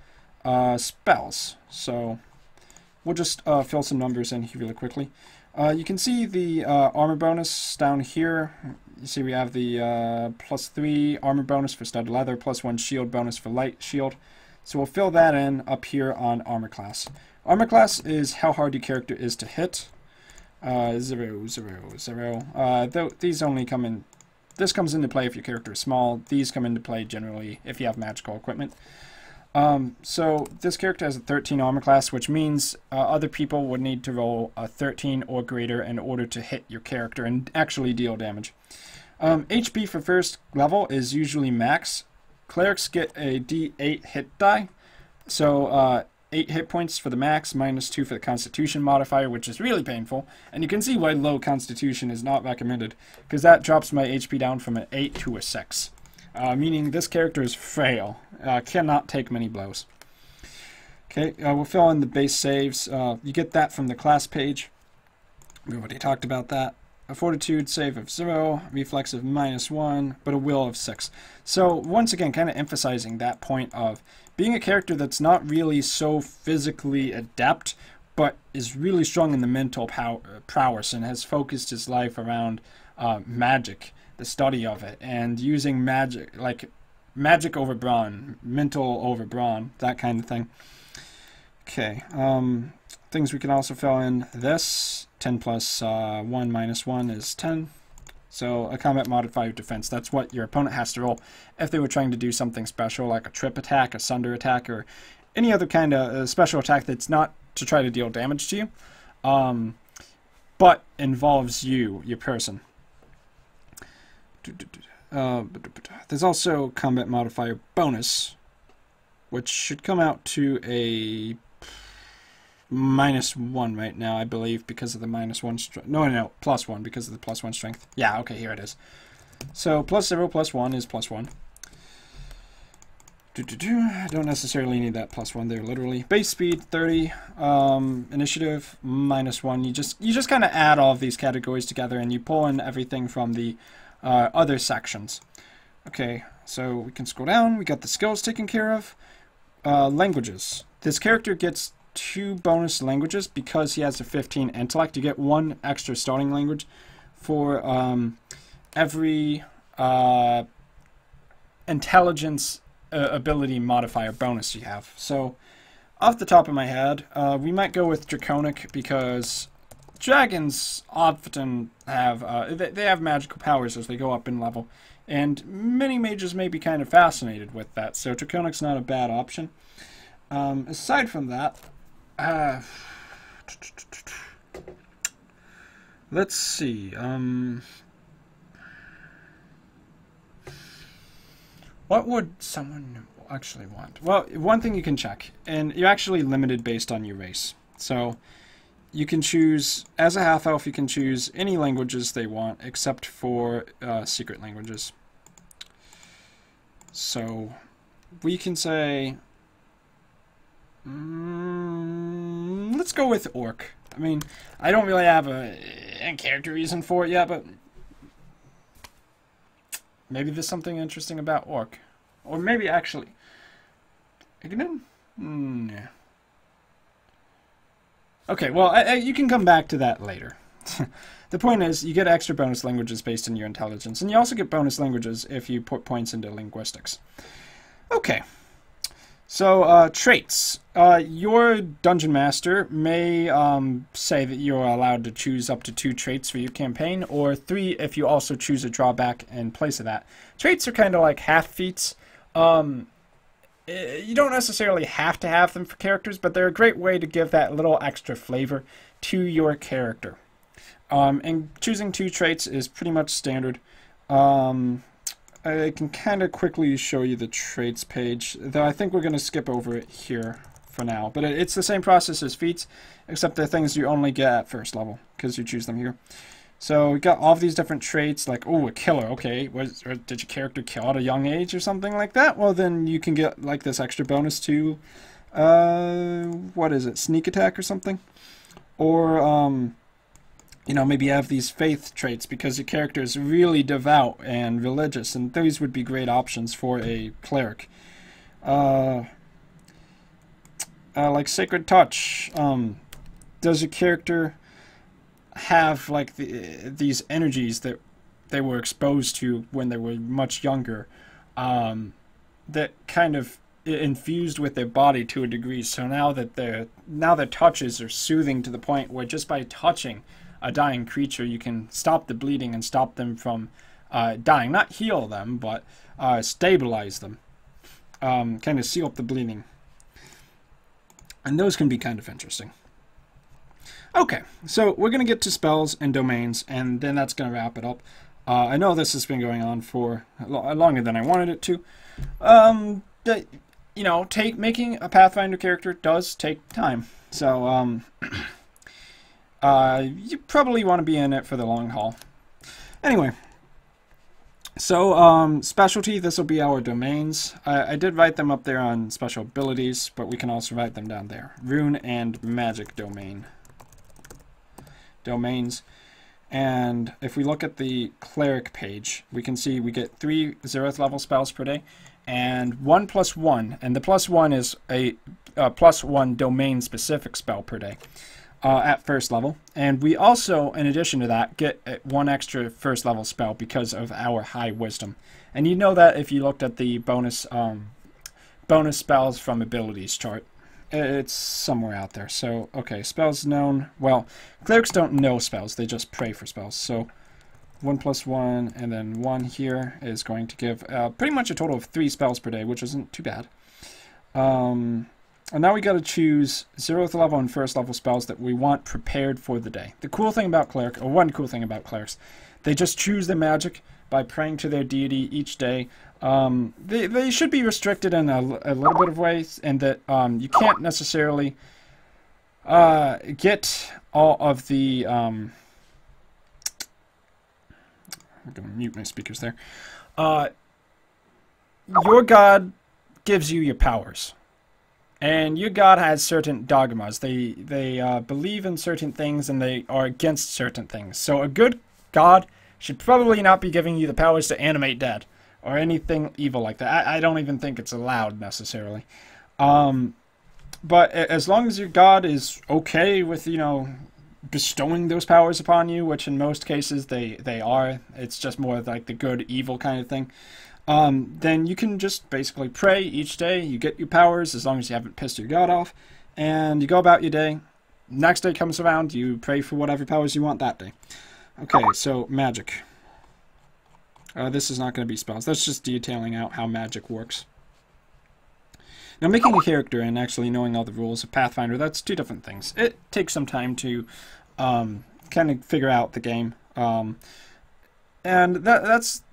spells. So we'll just fill some numbers in here really quickly. You can see the armor bonus down here. You see we have the +3 armor bonus for studded leather, +1 shield bonus for light shield. So we'll fill that in up here on armor class. Armor class is how hard your character is to hit. 0, 0, 0. These only come in. This comes into play if your character is small. These come into play generally if you have magical equipment. So this character has a 13 armor class, which means other people would need to roll a 13 or greater in order to hit your character and actually deal damage. HP for first level is usually max. Clerics get a D8 hit die, so 8 hit points for the max, -2 for the Constitution modifier, which is really painful. And you can see why low Constitution is not recommended, because that drops my HP down from an 8 to a 6. Meaning this character is frail, cannot take many blows. Okay, we'll fill in the base saves. You get that from the class page. We already talked about that. A fortitude save of 0, reflex of -1, but a will of 6. So once again, kind of emphasizing that point of being a character that's not really so physically adept, but is really strong in the mental prowess and has focused his life around magic, the study of it, and using magic, like magic over brawn, mental over brawn, that kind of thing. Okay, things we can also fill in this. 10 plus 1 minus 1 is 10. So a combat modifier defense, that's what your opponent has to roll if they were trying to do something special like a trip attack, a sunder attack, or any other kind of special attack that's not to try to deal damage to you, but involves you, your person. There's also combat modifier bonus, which should come out to a -1 right now, I believe, because of the -1 strength. No, +1 because of the +1 strength. Yeah, okay, here it is. So +0 +1 is +1. I don't necessarily need that +1 there, literally. Base speed 30, initiative -1. You just kind of add all of these categories together and you pull in everything from the other sections. Okay, so we can scroll down. We got the skills taken care of. Languages. This character gets 2 bonus languages because he has a 15 intellect. You get 1 extra starting language for every intelligence ability modifier bonus you have. So off the top of my head, we might go with Draconic because dragons often have they have magical powers as they go up in level, and many mages may be kind of fascinated with that. So Draconic's not a bad option. Aside from that, let's see. What would someone actually want? Well, one thing you can check, and you're actually limited based on your race. So you can choose, as a half-elf, you can choose any languages they want, except for secret languages. So we can say, Let's go with Orc. I mean, I don't really have a character reason for it yet, but maybe there's something interesting about Orc. Or maybe actually... Ignan? Yeah. Okay, well, you can come back to that later. The point is, you get extra bonus languages based on your intelligence, and you also get bonus languages if you put points into linguistics. Okay. So, traits. Your Dungeon Master may say that you're allowed to choose up to 2 traits for your campaign, or 3 if you also choose a drawback in place of that. Traits are kind of like half feats. You don't necessarily have to have them for characters, but they're a great way to give that little extra flavor to your character. And choosing 2 traits is pretty much standard. I can kind of quickly show you the traits page, though I think we're going to skip over it here for now. But it's the same process as feats, except they're things you only get at first level, because you choose them here. So we got all of these different traits, like, oh, a killer, okay, did your character kill at a young age or something like that? Well, then you can get, like, this extra bonus to, what is it, sneak attack or something? Or, you know, maybe you have these faith traits because your character is really devout and religious, and these would be great options for a cleric. Like Sacred Touch, does your character have like these energies that they were exposed to when they were much younger, that kind of infused with their body to a degree, so now that their touches are soothing to the point where just by touching a dying creature you can stop the bleeding and stop them from dying. Not heal them, but stabilize them, kind of seal up the bleeding, and those can be kind of interesting. Okay, so we're going to get to spells and domains, and then that's going to wrap it up. I know this has been going on for longer than I wanted it to. You know, making a Pathfinder character does take time. So, you probably want to be in it for the long haul. Anyway, so, specialty, this will be our domains. I did write them up there on special abilities, but we can also write them down there. Rune and magic domains. And if we look at the cleric page, we can see we get 3 0th level spells per day and 1+1, and the +1 is a +1 domain specific spell per day at first level. And we also, in addition to that, get 1 extra first level spell because of our high wisdom. And you know that if you looked at the bonus spells from abilities chart. It's somewhere out there. So, okay, spells known. Well, clerics don't know spells. They just pray for spells. So, 1+1 and then 1 here is going to give pretty much a total of 3 spells per day, which isn't too bad. And now we got to choose 0th level and 1st level spells that we want prepared for the day. The cool thing about cleric, or one cool thing about clerics, they just choose their magic by praying to their deity each day. They should be restricted in a little bit of ways, and that you can't necessarily get all of the... I'm going to mute my speakers there. Your god gives you your powers, and your god has certain dogmas. They believe in certain things, and they are against certain things. So a good god should probably not be giving you the powers to animate dead, or anything evil like that. I don't even think it's allowed, necessarily. But as long as your god is okay with, you know, bestowing those powers upon you, which in most cases they are, it's just more like the good-evil kind of thing, then you can just basically pray each day. You get your powers as long as you haven't pissed your god off, and you go about your day. Next day comes around, you pray for whatever powers you want that day. Okay, so magic. This is not going to be spells. That's just detailing out how magic works. Now, making a character and actually knowing all the rules of Pathfinder, that's 2 different things. It takes some time to kind of figure out the game. And that's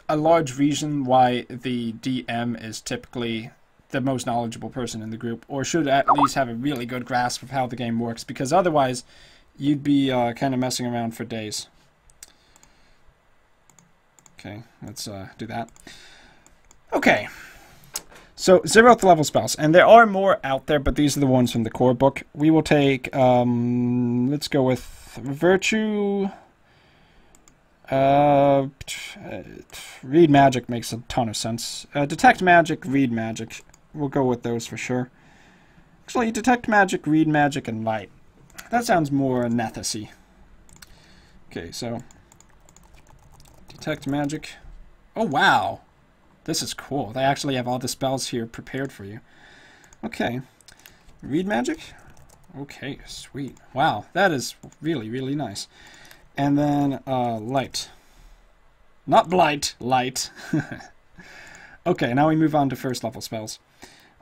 a large reason why the DM is typically the most knowledgeable person in the group, or should at least have a really good grasp of how the game works, because otherwise you'd be kind of messing around for days. Okay, let's do that. Okay, So 0th level spells, and there are more out there, but these are the ones from the core book. We will take, let's go with Virtue. Read Magic makes a ton of sense. Detect Magic, Read Magic. We'll go with those for sure. Actually, Detect Magic, Read Magic, and Light. That sounds more Nethus-y. Okay, so Detect Magic. Oh, wow. This is cool. They actually have all the spells here prepared for you. Okay. Read Magic? Okay, sweet. Wow, that is really, really nice. And then Light. Not Blight, Light. Okay, now we move on to first level spells.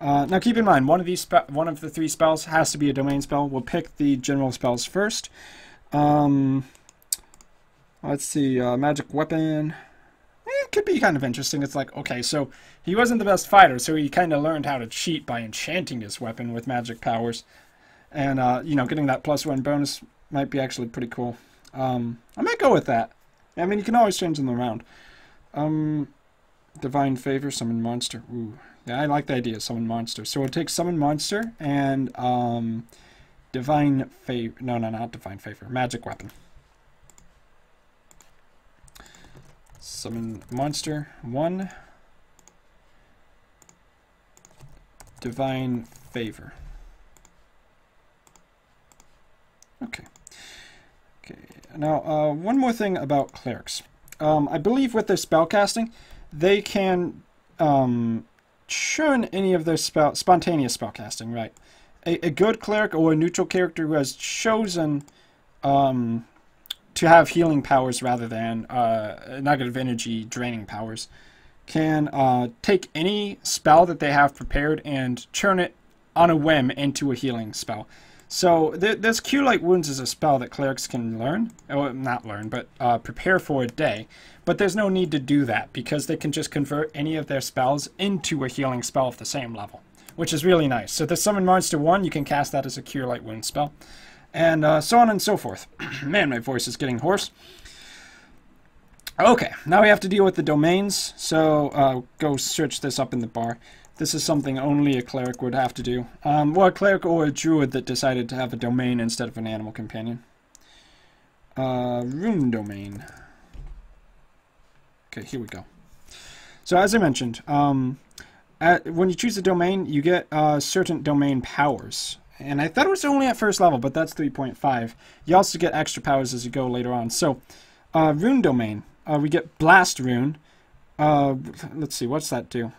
Now keep in mind, one of the 3 spells has to be a domain spell. We'll pick the general spells first. Let's see, Magic Weapon. It could be kind of interesting. It's like, okay, so he wasn't the best fighter, so he kind of learned how to cheat by enchanting his weapon with magic powers. And, you know, getting that +1 bonus might be actually pretty cool. I might go with that. I mean, you can always change them around. Divine Favor, Summon Monster. Ooh, yeah, I like the idea of Summon Monster. So we'll take Summon Monster and Divine Favor. No, not Divine Favor. Magic Weapon. Summon Monster 1. Divine Favor. Okay. Okay. Now, one more thing about clerics. I believe with their spellcasting, they can churn any of their spontaneous spellcasting, right? A good cleric or a neutral character who has chosen to have healing powers rather than negative energy draining powers can take any spell that they have prepared and churn it on a whim into a healing spell. So this Cure Light Wounds is a spell that clerics can learn, well, not learn, but prepare for a day. But there's no need to do that because they can just convert any of their spells into a healing spell of the same level, which is really nice. So the Summon Monster 1, you can cast that as a Cure Light Wounds spell, and so on and so forth. Man, my voice is getting hoarse. Okay, now we have to deal with the domains, so go search this up in the bar. This is something only a cleric would have to do. Well, a cleric or a druid that decided to have a domain instead of an animal companion. Rune domain. Okay, here we go. So as I mentioned, when you choose a domain, you get certain domain powers. And I thought it was only at first level, but that's 3.5. You also get extra powers as you go later on. So, Rune domain. We get Blast Rune. Let's see, what's that do?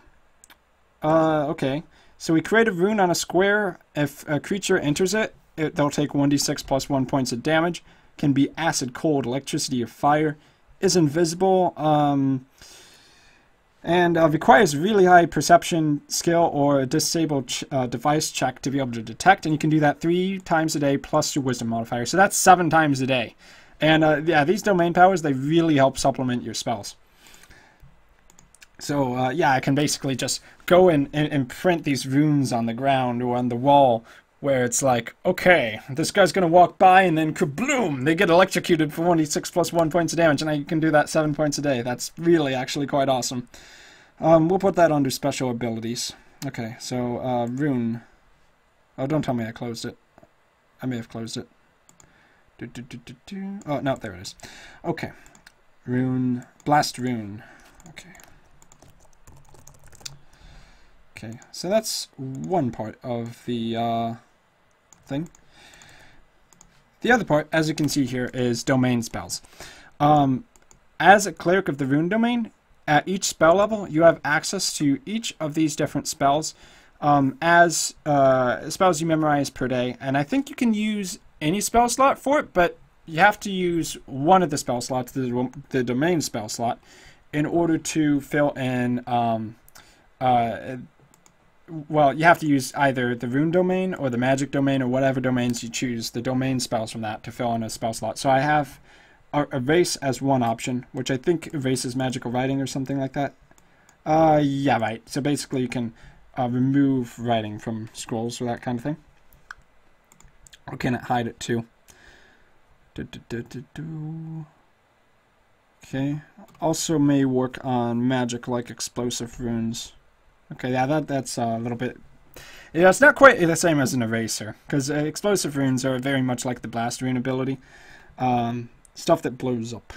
Okay. So we create a rune on a square. If a creature enters it, they'll take 1d6 plus 1 points of damage. Can be acid, cold, electricity, or fire. Is invisible. And requires really high perception skill or a disabled device check to be able to detect. And you can do that 3 times a day plus your wisdom modifier. So that's 7 times a day. And yeah, these domain powers, they really help supplement your spells. So yeah, I can basically just go and print these runes on the ground or on the wall where it's like, okay, this guy's going to walk by and then kabloom, they get electrocuted for 1d6 plus 1 points of damage, and I can do that 7 points a day. That's really actually quite awesome. We'll put that under special abilities. Okay, so rune. Oh, don't tell me I closed it. I may have closed it. Oh, no, there it is. Okay. Rune. Blast Rune. Okay. Okay, so that's one part of the thing. The other part, as you can see here, is domain spells. As a cleric of the rune domain, at each spell level, you have access to each of these different spells as spells you memorize per day. And I think you can use any spell slot for it, but you have to use one of the spell slots, the domain spell slot, in order to fill in well, you have to use either the rune domain or the magic domain or whatever domains you choose, the domain spells from that to fill in a spell slot. So I have erase as one option, which I think erases magical writing or something like that. Yeah, right. So basically you can remove writing from scrolls or that kind of thing. Or can it hide it too? Okay. Also may work on magic like explosive runes. Okay, yeah, that's a little bit... Yeah, it's not quite the same as an eraser, because explosive runes are very much like the blast rune ability. Stuff that blows up.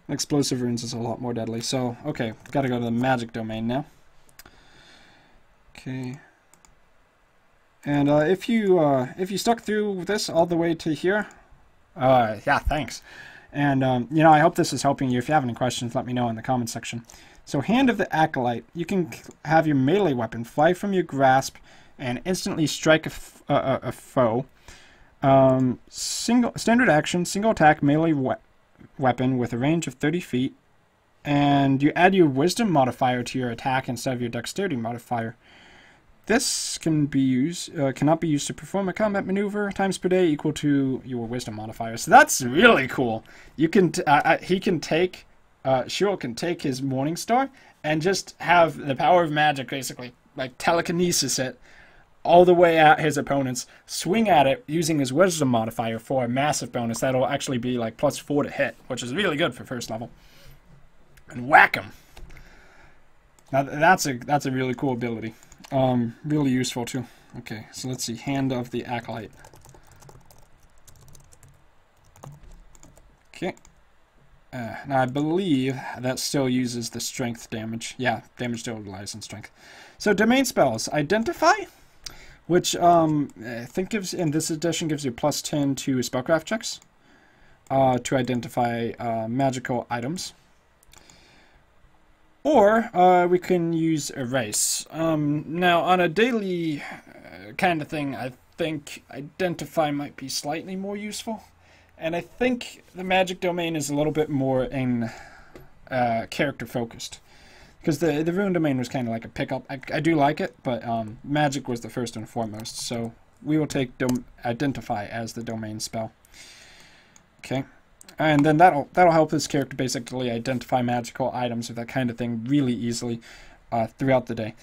Explosive runes is a lot more deadly. So, okay, gotta go to the magic domain now. Okay. And if you stuck through this all the way to here, yeah, thanks. And you know, I hope this is helping you. If you have any questions, let me know in the comment section. So, Hand of the Acolyte. You can have your melee weapon fly from your grasp and instantly strike a foe. Standard action, single attack melee weapon with a range of 30 feet. And you add your wisdom modifier to your attack instead of your dexterity modifier. This cannot be used to perform a combat maneuver times per day equal to your wisdom modifier. So that's really cool. You can he can take Shiro can take his Morning Star and just have the power of magic, basically like telekinesis it all the way at his opponents, swing at it using his wisdom modifier for a massive bonus. That'll actually be like +4 to hit, which is really good for first level. And whack him. Now that's a really cool ability. Really useful too. Okay, so let's see. Hand of the Acolyte. Okay. Now I believe that still uses the strength damage. Yeah, damage still relies on strength. So domain spells. Identify, which I think gives, in this edition, gives you +10 to spellcraft checks to identify magical items. Or we can use Erase. Now, on a daily kind of thing, I think Identify might be slightly more useful. And I think the magic domain is a little bit more in character focused. Because the rune domain was kind of like a pickup. I do like it, but magic was the first and foremost. So we will take Identify as the domain spell. Okay. And then that'll help this character basically identify magical items or that kind of thing really easily throughout the day.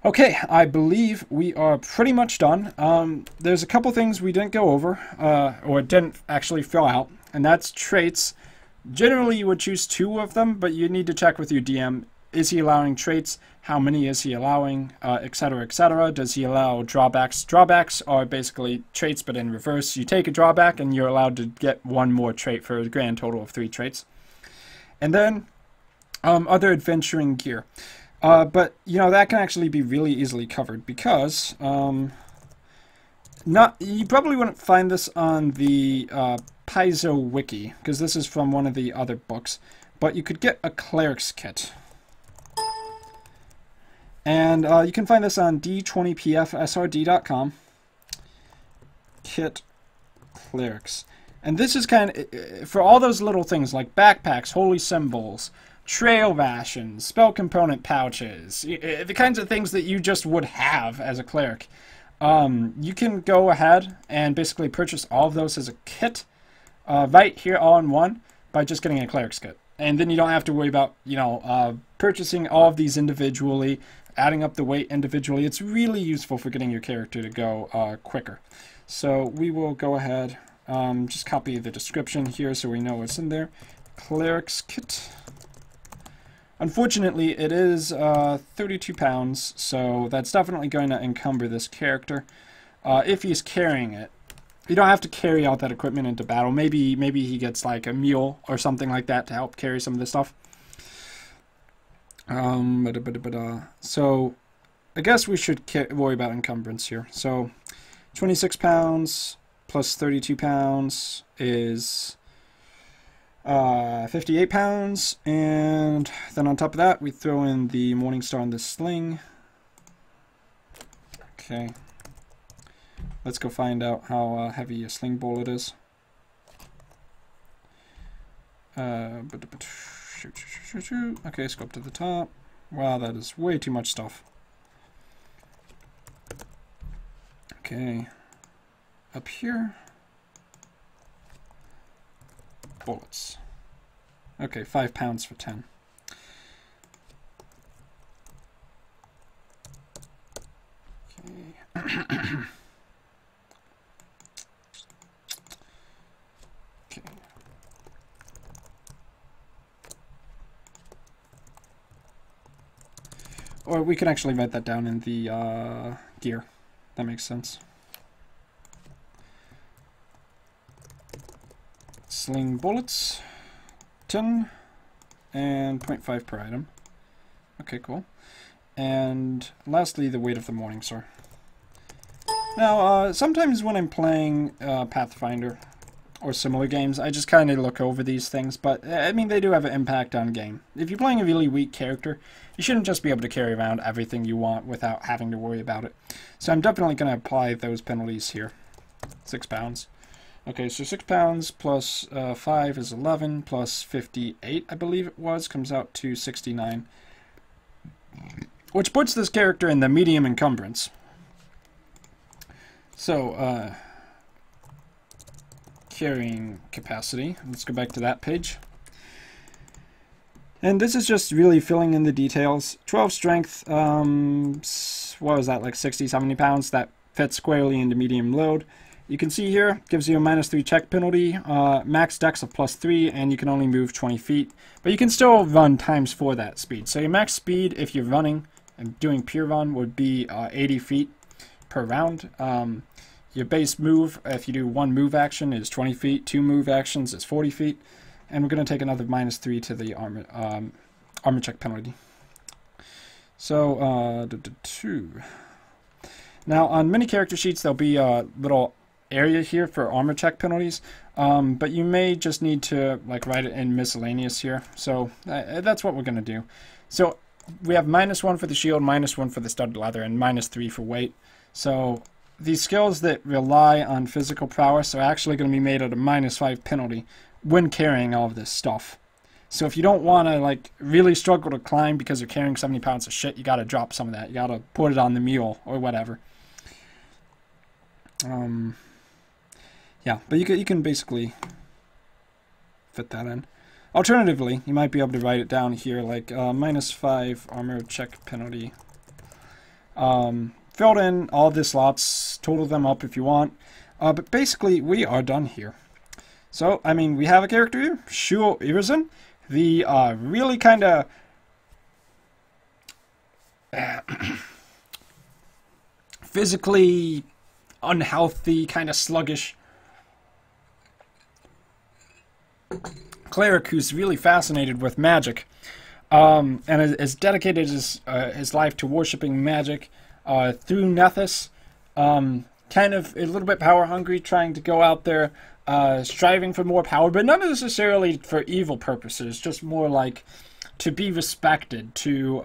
Okay, I believe we are pretty much done. There's a couple things we didn't go over, or didn't actually fill out, and that's traits. Generally, you would choose 2 of them, but you need to check with your DM. Is he allowing traits? How many is he allowing? Etc., etc. Does he allow drawbacks? Drawbacks are basically traits, but in reverse. You take a drawback, and you're allowed to get 1 more trait for a grand total of 3 traits. And then other adventuring gear. But, you know, that can actually be really easily covered because you probably wouldn't find this on the Paizo wiki, because this is from one of the other books. But you could get a cleric's kit. And you can find this on d20pfsrd.com. Kit clerics. And this is kind of, for all those little things like backpacks, holy symbols, trail rations, spell component pouches, the kinds of things that you just would have as a cleric. You can go ahead and basically purchase all of those as a kit right here all in one by just getting a cleric's kit. And then you don't have to worry about, you know, purchasing all of these individually, adding up the weight individually. It's really useful for getting your character to go quicker. So we will go ahead, just copy the description here so we know what's in there. Cleric's kit. Unfortunately, it is 32 pounds, so that's definitely going to encumber this character if he's carrying it. You don't have to carry all that equipment into battle. Maybe he gets like a mule or something like that to help carry some of this stuff. So I guess we should worry about encumbrance here. So 26 pounds plus 32 pounds is 58 pounds, and then on top of that we throw in the Morning Star and the sling. Okay, let's go find out how heavy a sling bullet is. Okay, let's go up to the top. Wow, that is way too much stuff. Okay, up here. Bullets. Okay, 5 pounds for 10. Okay. Okay. Or we can actually write that down in the gear. That makes sense. Sling bullets, 10, and 0.5 per item. Okay, cool. And lastly, the weight of the Morningstar. Now, sometimes when I'm playing Pathfinder or similar games, I just kind of look over these things, but I mean, they do have an impact on game. If you're playing a really weak character, you shouldn't just be able to carry around everything you want without having to worry about it. So I'm definitely going to apply those penalties here. 6 pounds. Okay, so 6 pounds plus 5 is 11, plus 58, I believe it was, comes out to 69. Which puts this character in the medium encumbrance. So, carrying capacity. Let's go back to that page. And this is just really filling in the details. 12 strength, what was that, like 60, 70 pounds? That fits squarely into medium load. You can see here, gives you a -3 check penalty, max dex of +3, and you can only move 20 feet. But you can still run ×4 that speed. So your max speed, if you're running and doing pure run, would be 80 feet per round. Your base move, if you do 1 move action, is 20 feet. 2 move actions is 40 feet. And we're going to take another -3 to the armor check penalty. So, 2. Now, on many character sheets, there'll be a little area here for armor check penalties. But you may just need to like write it in miscellaneous here. So, that's what we're going to do. So, we have -1 for the shield, -1 for the studded leather, and -3 for weight. So, these skills that rely on physical prowess are actually going to be made at a -5 penalty when carrying all of this stuff. So if you don't want to like really struggle to climb because you're carrying 70 pounds of shit, you got to drop some of that. You got to put it on the mule or whatever. Yeah, but you can basically fit that in. Alternatively, you might be able to write it down here like -5 armor check penalty. Filled in all the slots, total them up if you want. But basically, we are done here. So, I mean, we have a character here, Shuo Irizen, the really kind of physically unhealthy, kind of sluggish cleric who's really fascinated with magic, and has dedicated his life to worshipping magic through Nethys. Kind of a little bit power hungry, trying to go out there, striving for more power, but not necessarily for evil purposes, just more like to be respected, to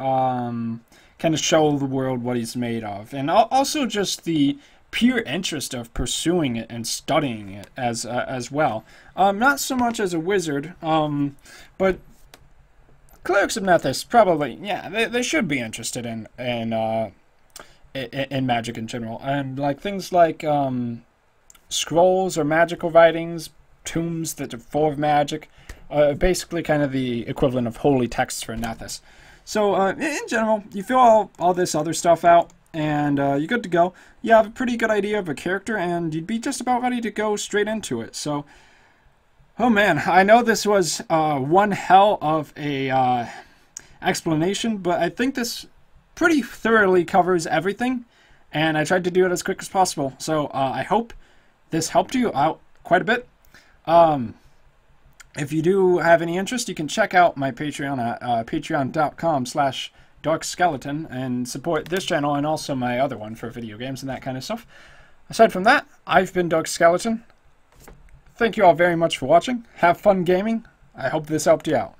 kind of show the world what he's made of, and also just the pure interest of pursuing it and studying it as well. Not so much as a wizard, but clerics of Nethys probably, yeah, they should be interested in magic in general, and like things like scrolls or magical writings, tombs that are full of magic, basically kind of the equivalent of holy texts for Nethys. So in general, you fill all this other stuff out, and you're good to go. You have a pretty good idea of a character, and you'd be just about ready to go straight into it. So, oh man, I know this was one hell of a explanation, but I think this pretty thoroughly covers everything, and I tried to do it as quick as possible. So I hope this helped you out quite a bit. If you do have any interest, you can check out my Patreon at patreon.com/darkskeleton and support this channel and also my other one for video games and that kind of stuff. Aside from that, I've been Dark Skeleton. Thank you all very much for watching. Have fun gaming. I hope this helped you out.